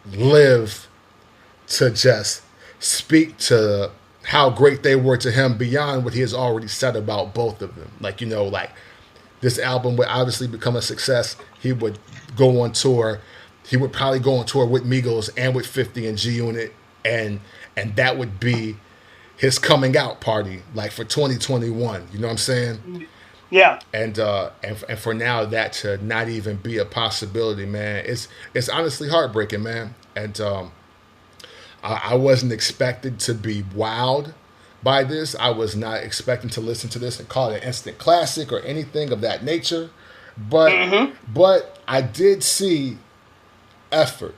live to just speak to how great they were to him beyond what he has already said about both of them. Like, this album would obviously become a success. He would go on tour. He would probably go on tour with Migos and with 50 and G Unit, and that would be his coming out party, like for 2021. You know what I'm saying? Yeah. And for now, that to not even be a possibility, man, it's honestly heartbreaking, man. And I wasn't expected to be wowed by this. I was not expecting to listen to this and call it an instant classic or anything of that nature. But I did see effort.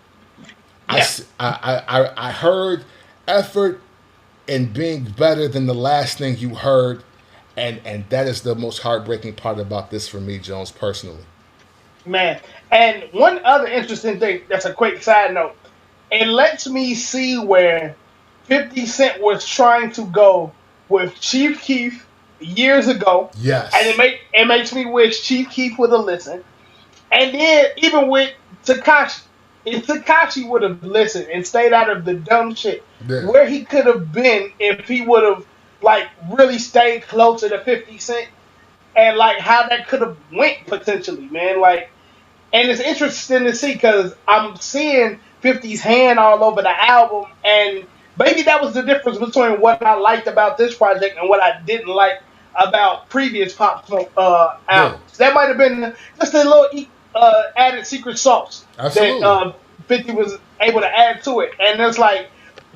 Yeah. I heard effort in being better than the last thing you heard, and that is the most heartbreaking part about this for me, Jones, personally. Man, and one other interesting thing, that's a quick side note, it lets me see where 50 Cent was trying to go with Chief Keef years ago. Yes. And it makes me wish Chief Keef would have listened. And then even with Tekashi, if Tekashi would have listened and stayed out of the dumb shit, where he could have been if he would have really stayed closer to 50 Cent, and how that could have went potentially, man. And it's interesting to see because I'm seeing 50's hand all over the album, and maybe that was the difference between what I liked about this project and what I didn't like about previous Pop Smoke albums. That might have been just a little added secret sauce that 50 was able to add to it. And it's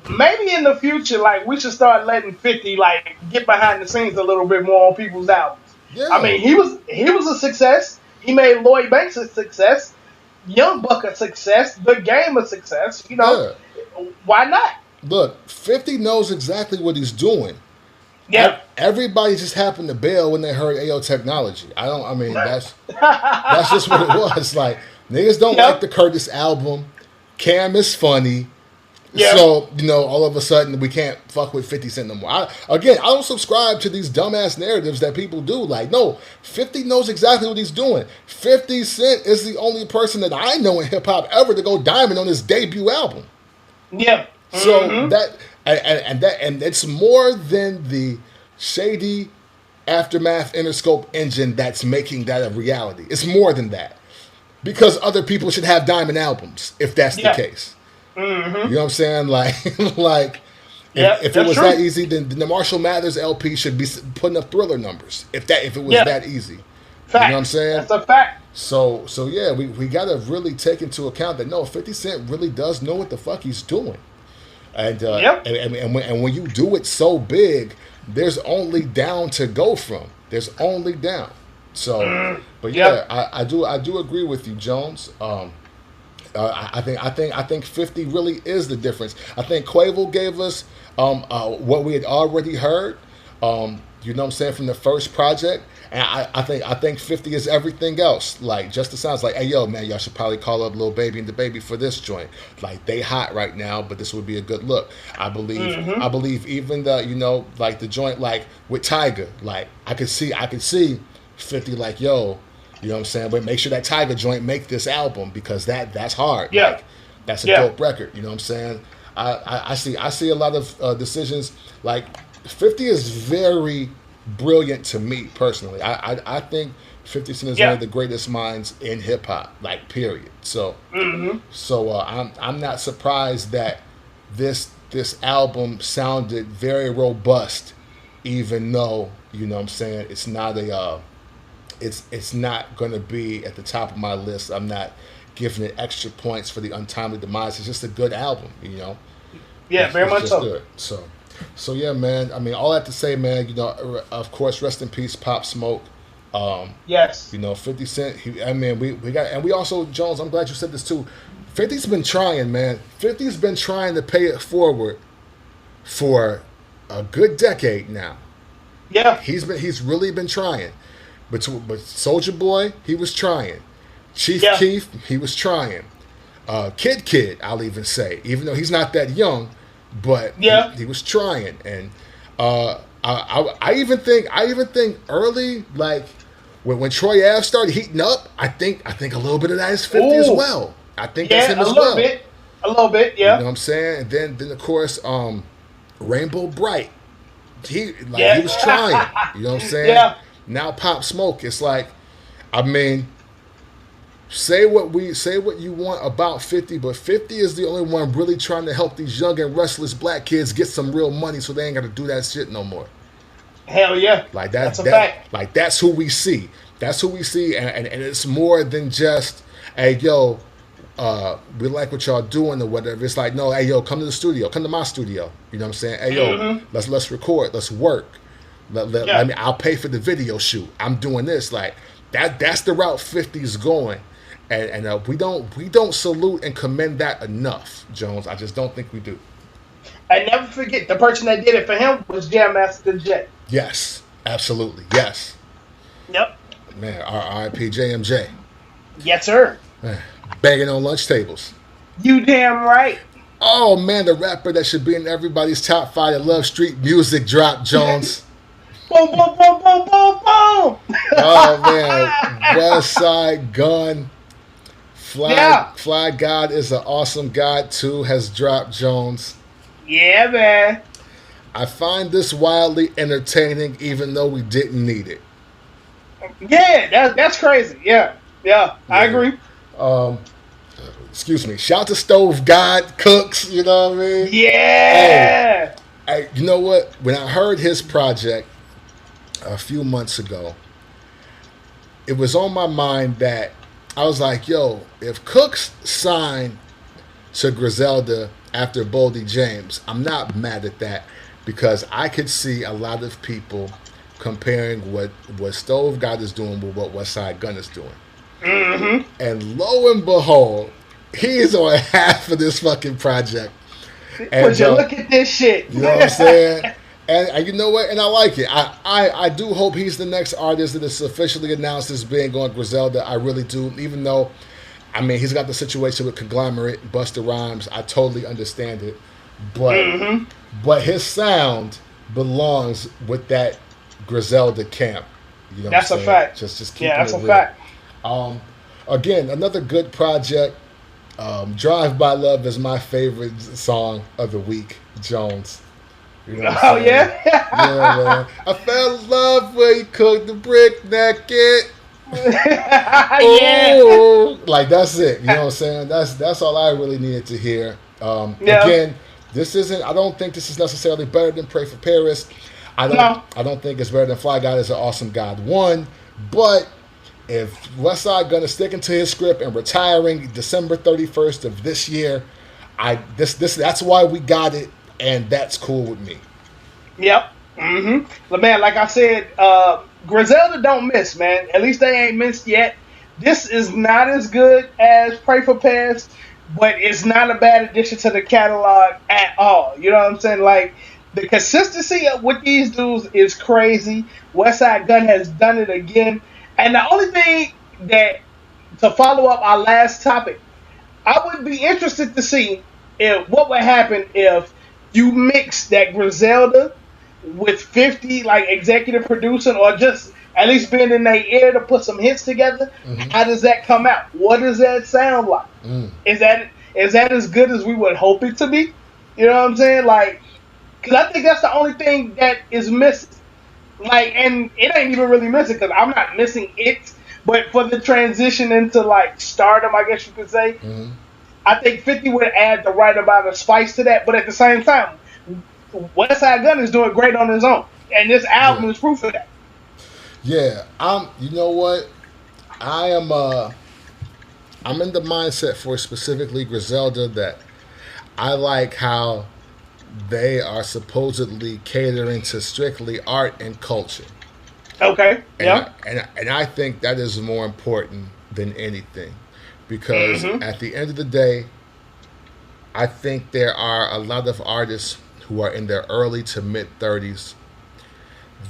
maybe in the future, we should start letting 50 get behind the scenes a little bit more on people's albums. Yeah. I mean, he was a success. He made Lloyd Banks a success, Young Buck a success, The Game a success. Why not? Look, 50 knows exactly what he's doing. Yeah. Everybody just happened to bail when they heard AO Technology. That's just what it was. Niggas don't like the Curtis album. Cam is funny. Yeah. So, all of a sudden we can't fuck with 50 Cent no more. I don't subscribe to these dumbass narratives that people do. No, 50 knows exactly what he's doing. 50 Cent is the only person that I know in hip hop ever to go diamond on his debut album. Yeah. So that it's more than the shady Aftermath Interscope engine that's making that a reality. It's more than that. Because other people should have diamond albums, if that's the case. Mm-hmm. You know what I'm saying? If it was that easy, then the Marshall Mathers LP should be putting up Thriller numbers. If it was that easy. Fact. You know what I'm saying? That's a fact. So yeah, we got to really take into account that 50 Cent really does know what the fuck he's doing. And when you do it so big, there's only down to go from. There's only down. So, but I do agree with you, Jones. I think 50 really is the difference. I think Quavo gave us what we had already heard. You know what I'm saying, from the first project. And I think 50 is everything else. Just the sounds hey, yo, man, y'all should probably call up Lil Baby and the Baby for this joint. They hot right now, but this would be a good look. I believe even the, the joint, with Tyga, I could see 50 yo, you know what I'm saying? But make sure that Tyga joint make this album because that's hard. Yeah. That's a dope record. You know what I'm saying? I see a lot of decisions. 50 is very brilliant to me personally. I think 50 Cent is one of the greatest minds in hip hop. Period. So I'm not surprised that this album sounded very robust, even though, you know what I'm saying, it's not it's not going to be at the top of my list. I'm not giving it extra points for the untimely demise. It's just a good album, Yeah, very much so. Good. So yeah, man. I mean, all I have to say, man, of course, rest in peace, Pop Smoke. Yes. 50 Cent. We got, and we also, Jones, I'm glad you said this too. 50's been trying, man. 50's been trying to pay it forward for a good decade now. Yeah. He's really been trying. But Soulja Boy, he was trying. Chief Keef, he was trying. Kid, I'll even say, even though he's not that young, but Yeah. he was trying. And I even think early, like when Troy Ave started heating up, I think a little bit of that is 50 as Ooh. well. I think that's him Yeah, as well. a little bit, You know yeah. what I'm saying? And then of course, Rainbow Bright. He Yeah. was trying. You know what I'm saying? Yeah. Now Pop Smoke. It's like, I mean, say what you want about 50, but 50 is the only one really trying to help these young and restless black kids get some real money so they ain't got to do that shit no more. Hell yeah. Like that's a fact. Like that's who we see. That's who we see, and it's more than just, hey yo, we like what y'all doing or whatever. It's like, no, hey yo, come to the studio, come to my studio. You know what I'm saying? Hey yo, let's record, let's work. Let me. I'll pay for the video shoot. I'm doing this. Like that's the route 50's going, and we don't salute and commend that enough, Jones. I just don't think we do. And never forget, the person that did it for him was Jam Master Jay. Yes, absolutely, yes. Yep. Man, R.I.P. JMJ. Yes, sir. Man, banging on lunch tables. You damn right. Oh man, the rapper that should be in everybody's top 5 that love street music dropped, Jones. Boom, boom, boom, boom, boom, boom. Oh man, Westside, Gunn, FlyGod is an awesome guy too, has dropped, Jones. Yeah, man. I find this wildly entertaining, even though we didn't need it. Yeah, that's crazy. Yeah, I agree. Excuse me. Shout to Stove God Cooks. You know what I mean? Yeah. Hey, you know what? When I heard his project a few months ago, it was on my mind that I was like, yo, if Cooks signed to Griselda after Boldy James, I'm not mad at that, because I could see a lot of people comparing what Stove God is doing with what Westside Gunn is doing. Mm-hmm. And lo and behold, he's on half of this fucking project. And would you look at this shit? You know what I'm saying? And you know what? And I like it. I do hope he's the next artist that is officially announced as being on Griselda. I really do. Even though, I mean, he's got the situation with Conglomerate, Busta Rhymes. I totally understand it. But his sound belongs with that Griselda camp. You know that's what I'm a saying? fact. Just keep that's it a real. fact. Again, another good project. Drive by Love is my favorite song of the week, Jones. You know what I'm saying? Yeah? Yeah, man. I fell in love when you cooked the brick naked. Yeah. Like that's it. You know what I'm saying? That's all I really needed to hear. Yeah. Again, I don't think this is necessarily better than Pray for Paris. I don't think it's better than FlyGod is an awesome God 1. But if Westside Gunn is sticking to his script and retiring December 31st of this year, that's why we got it, and that's cool with me. Yep. But man, like I said, Griselda don't miss, man. At least they ain't missed yet. This is not as good as Pray for Paris, but it's not a bad addition to the catalog at all. You know what I'm saying? Like, the consistency with these dudes is crazy. Westside Gunn has done it again. And the only thing that, to follow up our last topic, I would be interested to see what would happen if you mix that Griselda with 50, like, executive producing, or just at least being in their ear to put some hits together. How does that come out? What does that sound like? Is that as good as we would hope it to be? You know what I'm saying? Like, because I think that's the only thing that is missing. Like, and it ain't even really missing, because I'm not missing it, but for the transition into, like, stardom, I guess you could say, I think 50 would add the right amount of spice to that. But at the same time, Westside Gunn is doing great on his own, and this album is proof of that. Yeah, you know what? I'm in the mindset for specifically Griselda that I like how they are supposedly catering to strictly art and culture. Okay. And I think that is more important than anything, because at the end of the day, I think there are a lot of artists who are in their early to mid 30s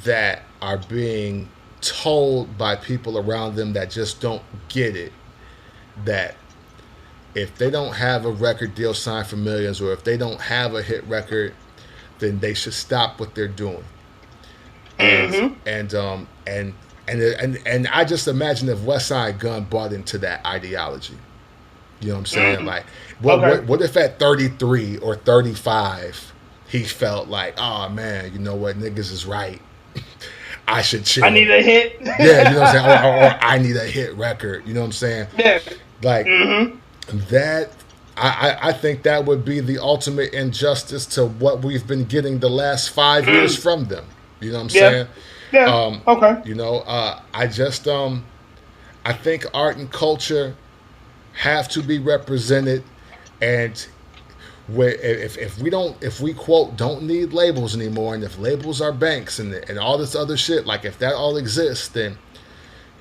that are being told by people around them that just don't get it that if they don't have a record deal signed for millions, or if they don't have a hit record, then they should stop what they're doing. And I just imagine if Westside Gunn bought into that ideology. You know what I'm saying? Like, what if at 33 or 35 he felt like, oh man, you know what, niggas is right. I should chill. I need a hit. Yeah, you know what I'm saying? Or I need a hit record. You know what I'm saying? Yeah. Like that. I think that would be the ultimate injustice to what we've been getting the last 5 years from them. You know what I'm saying? Yeah. Okay. You know, I just I think art and culture have to be represented, and if we quote don't need labels anymore, and if labels are banks and all this other shit, like if that all exists, then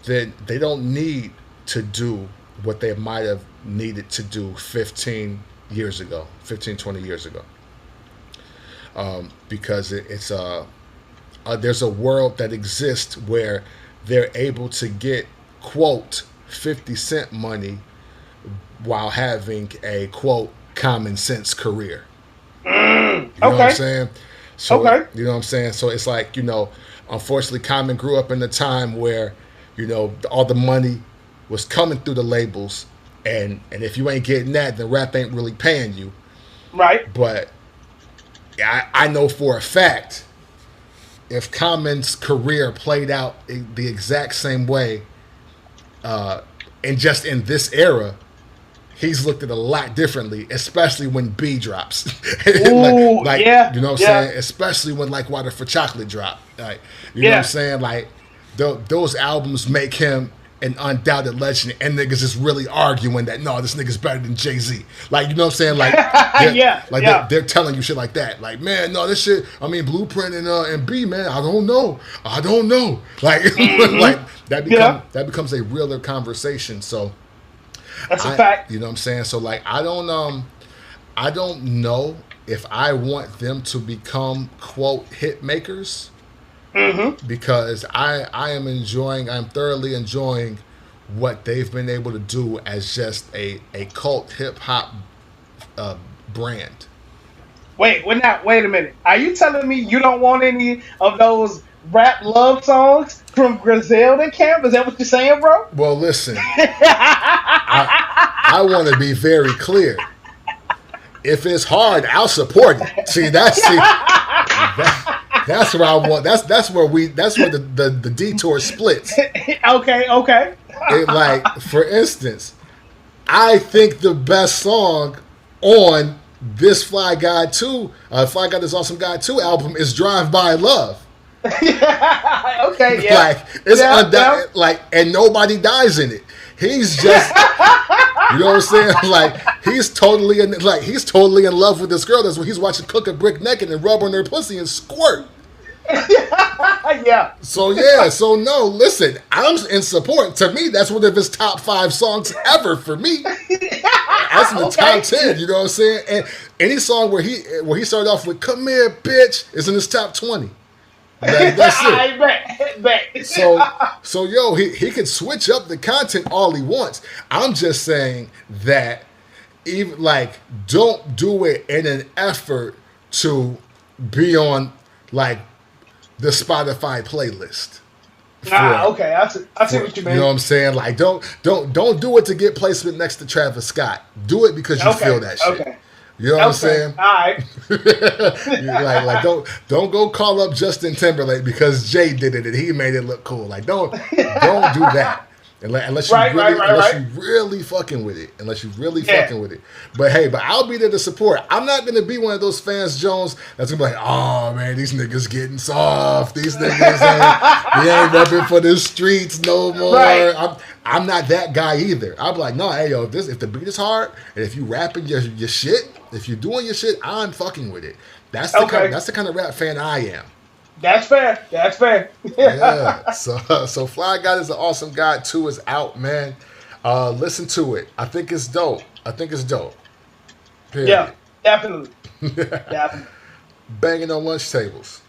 they don't need to do what they might have needed to do 20 years ago, because it's there's a world that exists where they're able to get quote 50 cent money while having a quote common sense career. You know what I'm saying? So you know what I'm saying? So it's like, you know, unfortunately Common grew up in a time where, you know, all the money was coming through the labels, and if you ain't getting that, then rap ain't really paying you. Right. But I know for a fact, if Common's career played out the exact same way, and just in this era, he's looked at a lot differently, especially when B drops. Ooh, like yeah, you know what I'm saying? Especially when like Water for Chocolate drop. Like, you know what I'm saying? Like those albums make him an undoubted legend, and niggas is really arguing that no, this nigga's better than Jay-Z. Like, you know what I'm saying? Like, they're telling you shit like that. Like, man, no, this shit. I mean, Blueprint and B, man, I don't know. Like, like that becomes a realer conversation. So that's a fact. You know what I'm saying? So like, I don't know if I want them to become quote hit makers. Because I'm thoroughly enjoying what they've been able to do as just a cult hip hop brand. Wait a minute. Are you telling me you don't want any of those rap love songs from Griselda Camp? Is that what you're saying, bro? Well, listen, I want to be very clear. If it's hard, I'll support it. That's where I want. That's where the detour splits. Okay. Like, for instance, I think the best song on this FlyGod 2, FlyGod Is Awesome God 2 album is Drive By Love. Okay, yeah. Like, it's undoubted, like, and nobody dies in it. He's just, you know what I'm saying? Like, he's totally in love with this girl. That's when he's watching Cook a Brick naked and rub on her pussy and squirt. Yeah. So no, listen, I'm in support. To me, that's one of his top 5 songs ever for me. That's in the top 10, you know what I'm saying? And any song where he started off with "Come here, bitch" is in his top 20. That's it. I bet. So yo, he can switch up the content all he wants. I'm just saying that even like, don't do it in an effort to be on like the Spotify playlist. Okay, I see what you mean. You know what I'm saying? Like, don't do it to get placement next to Travis Scott. Do it because you feel that shit. Okay. You know what I'm saying? All right. like don't go call up Justin Timberlake because Jay did it and he made it look cool. Like, don't do that. Unless you really fucking with it. Fucking with it. But hey, I'll be there to support. I'm not gonna be one of those fans, Jones, that's gonna be like, oh man, these niggas getting soft. These niggas ain't repping for the streets no more. Right. I'm not that guy either. I'm like, no, hey yo, if the beat is hard and if you rapping your shit, if you're doing your shit, I'm fucking with it. That's the kind of rap fan I am. That's fair. Yeah. So FlyGod Is an Awesome God 2 is out, man. Listen to it. I think it's dope. Period. Yeah, definitely. Banging on lunch tables.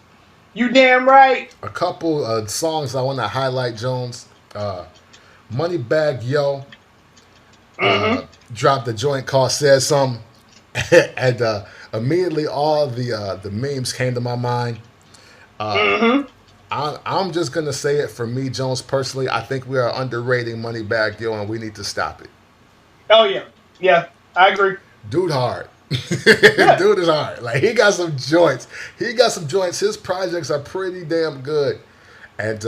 You damn right. A couple of songs I want to highlight, Jones. Moneybagg Yo. dropped a joint called "Said Something," and immediately all the memes came to my mind. I'm just gonna say it for me, Jones, personally. I think we are underrating Moneybagg Yo, and we need to stop it. Oh yeah, I agree. Dude hard. Yeah. Dude is hard. Like, he got some joints. His projects are pretty damn good. And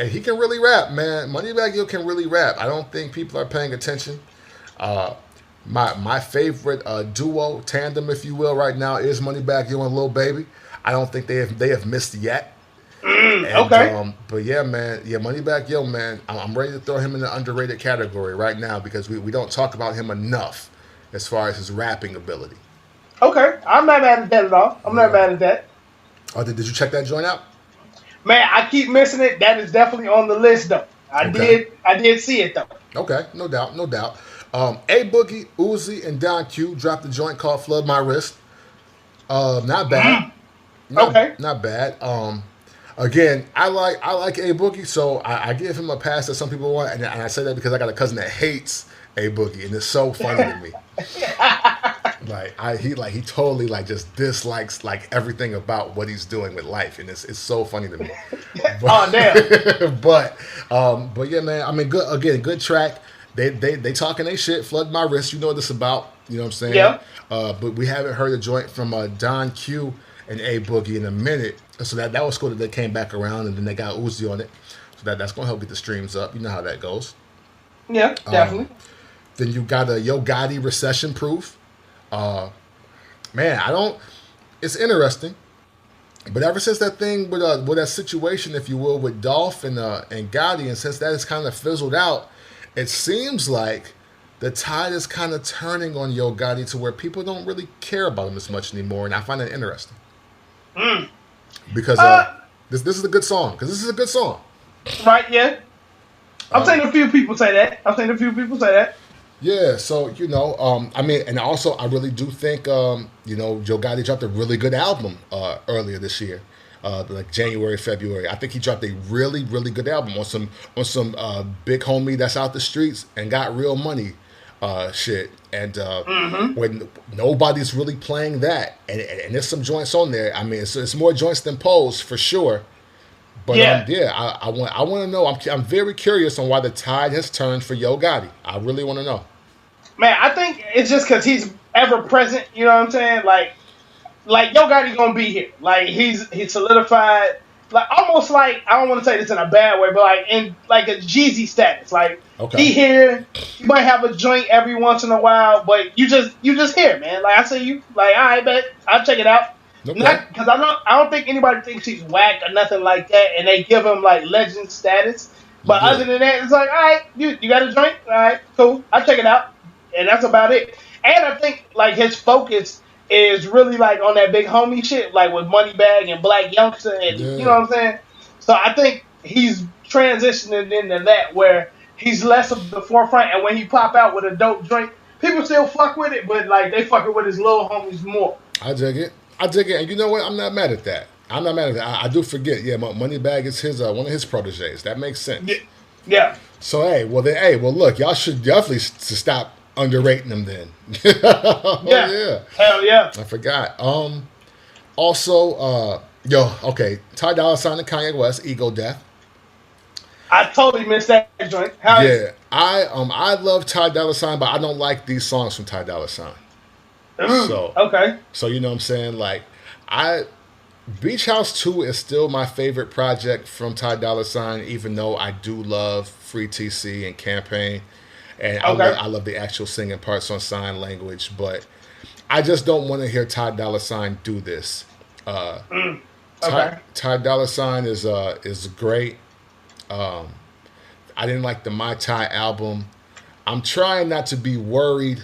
he can really rap, man. Moneybagg Yo can really rap. I don't think people are paying attention. My favorite duo, tandem, if you will, right now is Moneybagg Yo and Lil Baby. I don't think they have missed yet. Okay. But yeah, man. Yeah, Moneybagg Yo, man. I'm ready to throw him in the underrated category right now because we don't talk about him enough as far as his rapping ability. Okay. I'm not mad at that at all. I'm not mad at that. Oh, did you check that joint out? Man, I keep missing it. That is definitely on the list, though. I did see it, though. Okay, no doubt. A Boogie, Uzi, and Don Q dropped a joint called "Flood My Wrist." Not bad. Not bad. Again, I like A Boogie, so I give him a pass that some people want, and I say that because I got a cousin that hates A Boogie, and it's so funny to me. He totally just dislikes everything about what he's doing with life, and it's so funny to me. Oh damn! but yeah, man. I mean, good track. They talking they shit. Flood My Wrist. You know what this about. You know what I'm saying? Yeah. But we haven't heard a joint from Don Q and A Boogie in a minute. So that was cool that they came back around and then they got Uzi on it. So that's gonna help get the streams up. You know how that goes. Yeah, definitely. Then you got a Yo Gotti Recession Proof. Man, it's interesting. But ever since that thing with that situation, if you will, with Dolph and Gotti, and since that has kind of fizzled out, it seems like the tide is kind of turning on Yo Gotti to where people don't really care about him as much anymore, and I find that interesting. Because this is a good song. Because this is a good song. Right? Yeah. I've seen a few people say that. Yeah. So I mean, and also I really do think Yo Gotti dropped a really good album earlier this year. Like January, February. I think he dropped a really, really good album on some big homie that's out the streets and got real money shit. And when nobody's really playing that, and there's some joints on there. I mean, it's more joints than Pose for sure. But I want to know. I'm very curious on why the tide has turned for Yo Gotti. I really want to know. Man, I think it's just because he's ever present. You know what I'm saying? Like Yo Gotti's gonna be here. Like he's solidified. Like almost like, I don't want to say this in a bad way, but like in like a Jeezy status. Like he here. You might have a joint every once in a while, but you just here, man. Like I say, you like, all right, bet I'll check it out. Okay. Not because I don't think anybody thinks he's whack or nothing like that, and they give him like legend status. But other than that, it's like, all right, you got a joint, all right, cool, I'll check it out, and that's about it. And I think like his focus is really like on that big homie shit, like with Moneybagg and Black Youngster, and you know what I'm saying. So I think he's transitioning into that where he's less of the forefront, and when he pop out with a dope joint, people still fuck with it, but like they fucking with his little homies more. I dig it, and you know what? I'm not mad at that. I do forget. Yeah, Moneybagg is his one of his proteges. That makes sense. Yeah. So look, y'all should definitely stop underrating them then. Yeah. Hell yeah. I forgot. Also, Ty Dolla $ign and Kanye West, Ego Death. I totally missed that joint. I love Ty Dolla $ign, but I don't like these songs from Ty Dolla $ign. So you know what I'm saying? Like, Beach House 2 is still my favorite project from Ty Dolla $ign, even though I do love Free TC and Campaign. And I love the actual singing parts on sign language, but I just don't want to hear Ty Dolla $ign do this. Ty Dolla $ign is great. I didn't like the My Ty album. I'm trying not to be worried,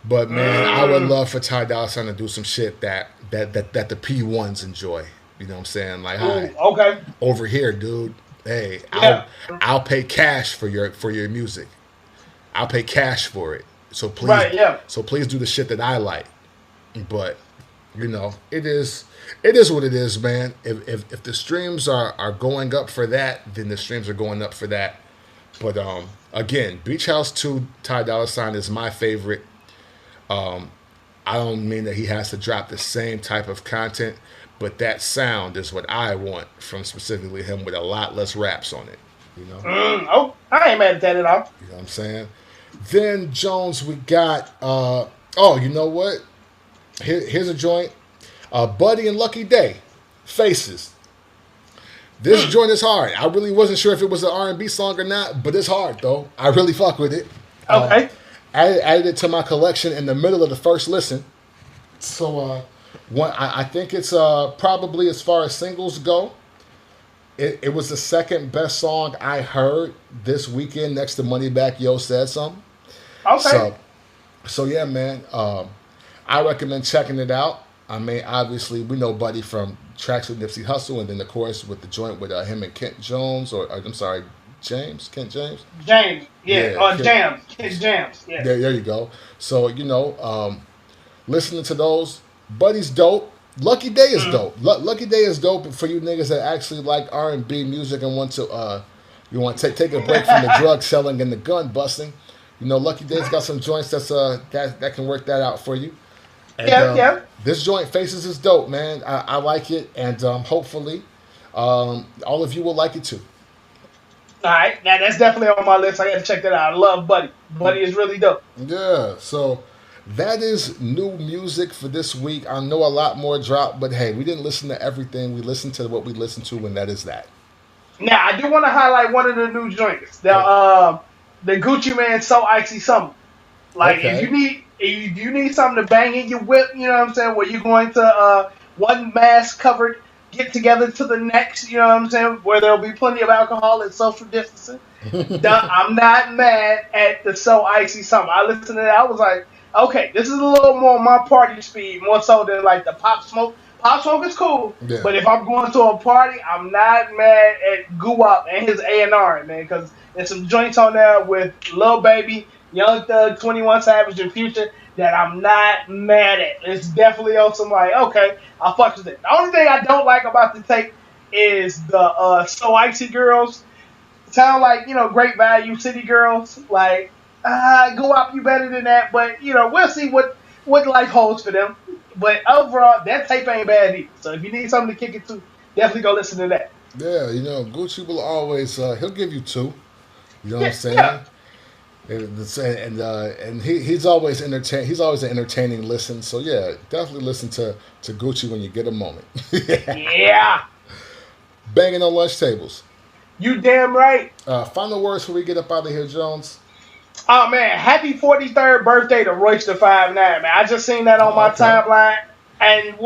but man, I would love for Ty Dolla $ign to do some shit that the P1s enjoy. You know what I'm saying? Like, over here, dude. Hey, I'll pay cash for your music. I'll pay cash for it. So please, so please do the shit that I like. But it is what it is, man. If the streams are going up for that, then the streams are going up for that. But again, Beach House 2, Ty Dolla $ign is my favorite. I don't mean that he has to drop the same type of content, but that sound is what I want from specifically him with a lot less raps on it. You know? Oh, I ain't mad at that at all. You know what I'm saying? Then, Jones, we got, you know what? Here's a joint. Buddy and Lucky Daye, Faces. This joint is hard. I really wasn't sure if it was an R&B song or not, but it's hard, though. I really fuck with it. Okay. Added it to my collection in the middle of the first listen. So, I think it's probably, as far as singles go, it was the second best song I heard this weekend next to Moneybagg, Yo Said Something. Okay. So yeah, man. I recommend checking it out. I mean, obviously, we know Buddy from tracks with Nipsey Hussle, and then, of course, with the joint with him and Kent Jones, Kent James? James, yeah. Or Jams. Kent Jams, yeah. There you go. So, listening to those, Buddy's dope. Lucky Daye is dope. Lucky Daye is dope for you niggas that actually like R&B music and want to take a break from the drug selling and the gun busting. Lucky Daye's got some joints that can work that out for you. And, yeah. This joint, Faces, is dope, man. I like it, and hopefully all of you will like it too. All right, now that's definitely on my list. I got to check that out. I love Buddy. Buddy is really dope. Yeah, so that is new music for this week. I know a lot more dropped, but hey, we didn't listen to everything. We listened to what we listened to, and that is that. Now, I do want to highlight one of the new joints. The Gucci Man So Icy Summer. Like, okay. if you need something to bang in your whip, you know what I'm saying, where you're going to one mask covered get together to the next, you know what I'm saying, where there'll be plenty of alcohol and social distancing. I'm not mad at the So Icy Summer. I listened to that. I was like, okay, this is a little more my party speed, more so than like the Pop Smoke. Pop Smoke is cool, but if I'm going to a party, I'm not mad at Guwop and his A&R, man, because there's some joints on there with Lil Baby, Young Thug, 21 Savage, and Future that I'm not mad at. It's definitely on some like, okay, I'll fuck with it. The only thing I don't like about the tape is the So Icy girls. Sound like, Great Value City girls. Like, go up, you better than that. But, we'll see what life holds for them. But overall, that tape ain't bad either. So if you need something to kick it to, definitely go listen to that. Yeah, Gucci will always, he'll give you two. You know what I'm saying? Yeah. And he's always entertain. He's always an entertaining listen. So yeah, definitely listen to Gucci when you get a moment. Yeah. Banging on lunch tables. You damn right. Final words before we get up out of here, Jones. Oh man, happy 43rd birthday to Royce the 5'9", man. I just seen that on my timeline, and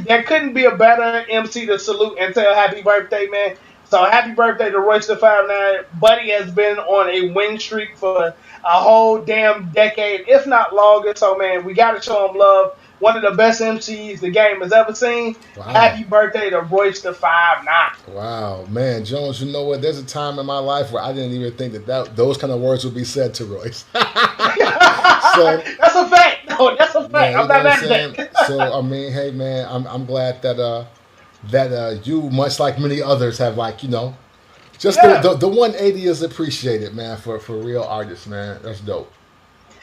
there couldn't be a better MC to salute and tell happy birthday, man. So happy birthday to Royce the 5'9". Buddy has been on a win streak for a whole damn decade, if not longer. So, man, we got to show him love. One of the best MCs the game has ever seen. Wow. Happy birthday to Royce the 5'9". Wow, man, Jones, you know what? There's a time in my life where I didn't even think that those kind of words would be said to Royce. So, that's a fact. No, that's a fact. I'm not mad at that. So, I mean, hey, man, I'm glad that you, much like many others, have just the 180 is appreciated, man, for real artists, man. That's dope.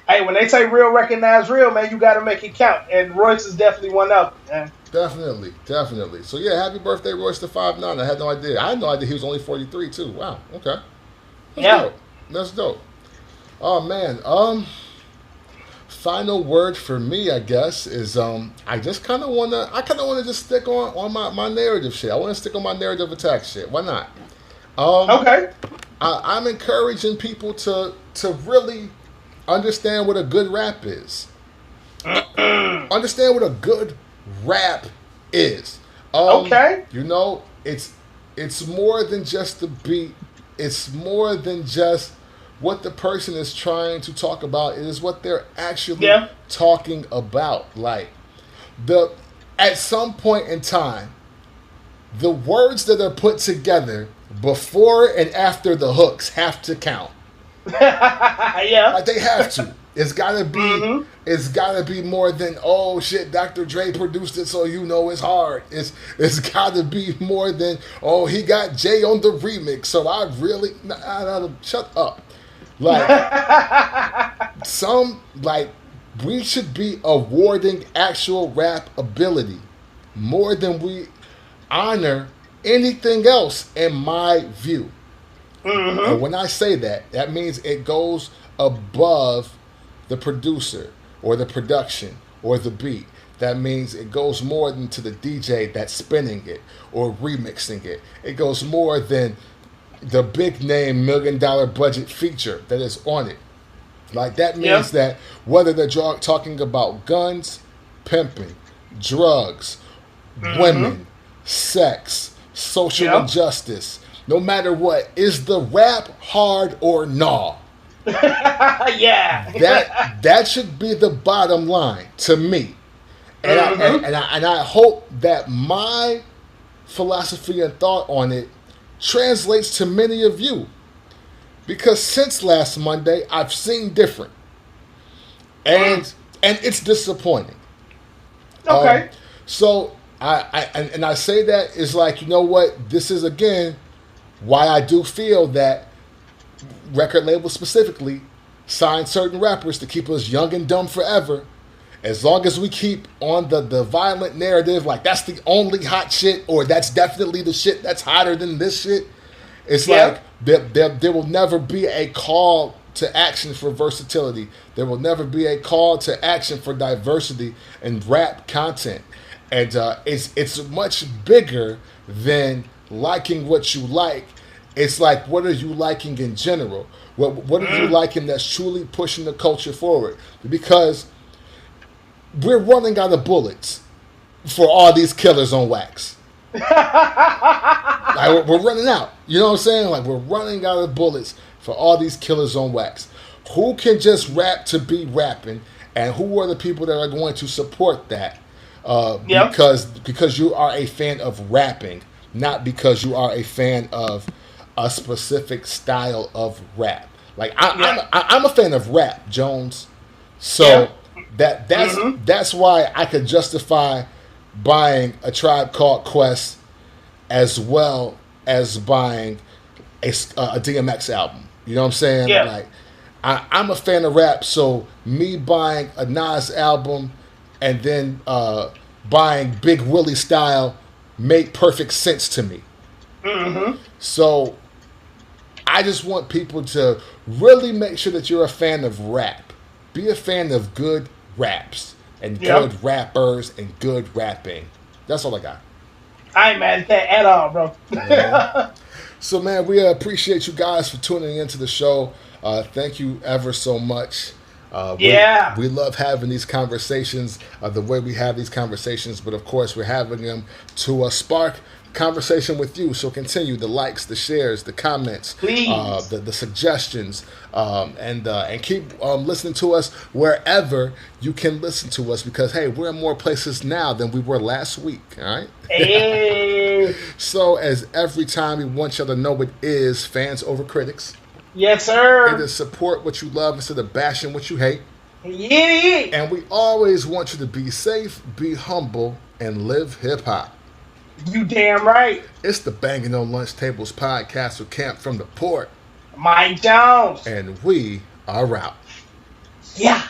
Hey, when they say real recognize real, man, you got to make it count, and Royce is definitely one of them, man. Definitely. So yeah, happy birthday, Royce the 5'9". I had no idea. I had no idea he was only 43 too. Wow. Okay. That's dope. Oh man. Final word for me, I guess, is I just kind of wanna just stick on my narrative shit. I want to stick on my narrative attack shit. Why not? Okay. I'm encouraging people to really understand what a good rap is. Understand what a good rap is. Okay. It's more than just the beat. It's more than just what the person is trying to talk about. It is what they're actually talking about. Like, at some point in time, the words that are put together before and after the hooks have to count. Yeah. Like, they have to. It's gotta be. It's gotta be more than, oh shit, Dr. Dre produced it, so it's hard. It's gotta be more than, oh, he got Jay on the remix, so I really shut up. Like, we should be awarding actual rap ability more than we honor anything else, in my view. And when I say that, that means it goes above the producer or the production or the beat. That means it goes more than to the DJ that's spinning it or remixing it. It goes more than the big name $1 million budget feature that is on it. Like, that means that whether they're talking about guns, pimping, drugs, women, sex, social injustice, no matter what, is the rap hard or nah? That should be the bottom line to me. And I hope that my philosophy and thought on it translates to many of you. Because since last Monday, I've seen different. And it's disappointing. Okay. So I say that is like, you know what? This is, again, why I do feel that record labels specifically sign certain rappers to keep us young and dumb forever. As long as we keep on the violent narrative, like that's the only hot shit, or that's definitely the shit that's hotter than this shit. It's like there will never be a call to action for versatility. There will never be a call to action for diversity in rap content. And it's much bigger than liking what you like. It's like, what are you liking in general? What are you liking that's truly pushing the culture forward? Because we're running out of bullets for all these killers on wax. Like, we're running out. You know what I'm saying? Like, we're running out of bullets for all these killers on wax. Who can just rap to be rapping, and who are the people that are going to support that? Because you are a fan of rapping, not because you are a fan of a specific style of rap. Like, I'm a fan of rap, Jones. So that's why I could justify buying a Tribe Called Quest as well as buying a DMX album. You know what I'm saying? Yeah. Like, I'm a fan of rap, so me buying a Nas album and then buying Big Willie style made perfect sense to me. So I just want people to really make sure that you're a fan of rap. Be a fan of good raps and good rappers and good rapping. That's all I got. I ain't mad at that at all, bro. So, man, we appreciate you guys for tuning into the show. Thank you ever so much. We love having these conversations the way we have these conversations, but of course we're having them to spark conversation with you. So continue the likes, the shares, the comments, the suggestions, and keep listening to us wherever you can listen to us, because hey, we're in more places now than we were last week. All right. Hey. So as every time, we want y'all to know, it is fans over critics. Yes, sir. It is support what you love instead of bashing what you hate. Yeah. And we always want you to be safe, be humble, and live hip-hop. You damn right. It's the Bangin' on Lunch Tables podcast with Camp from the Port. Mike Jones. And we are out. Yeah.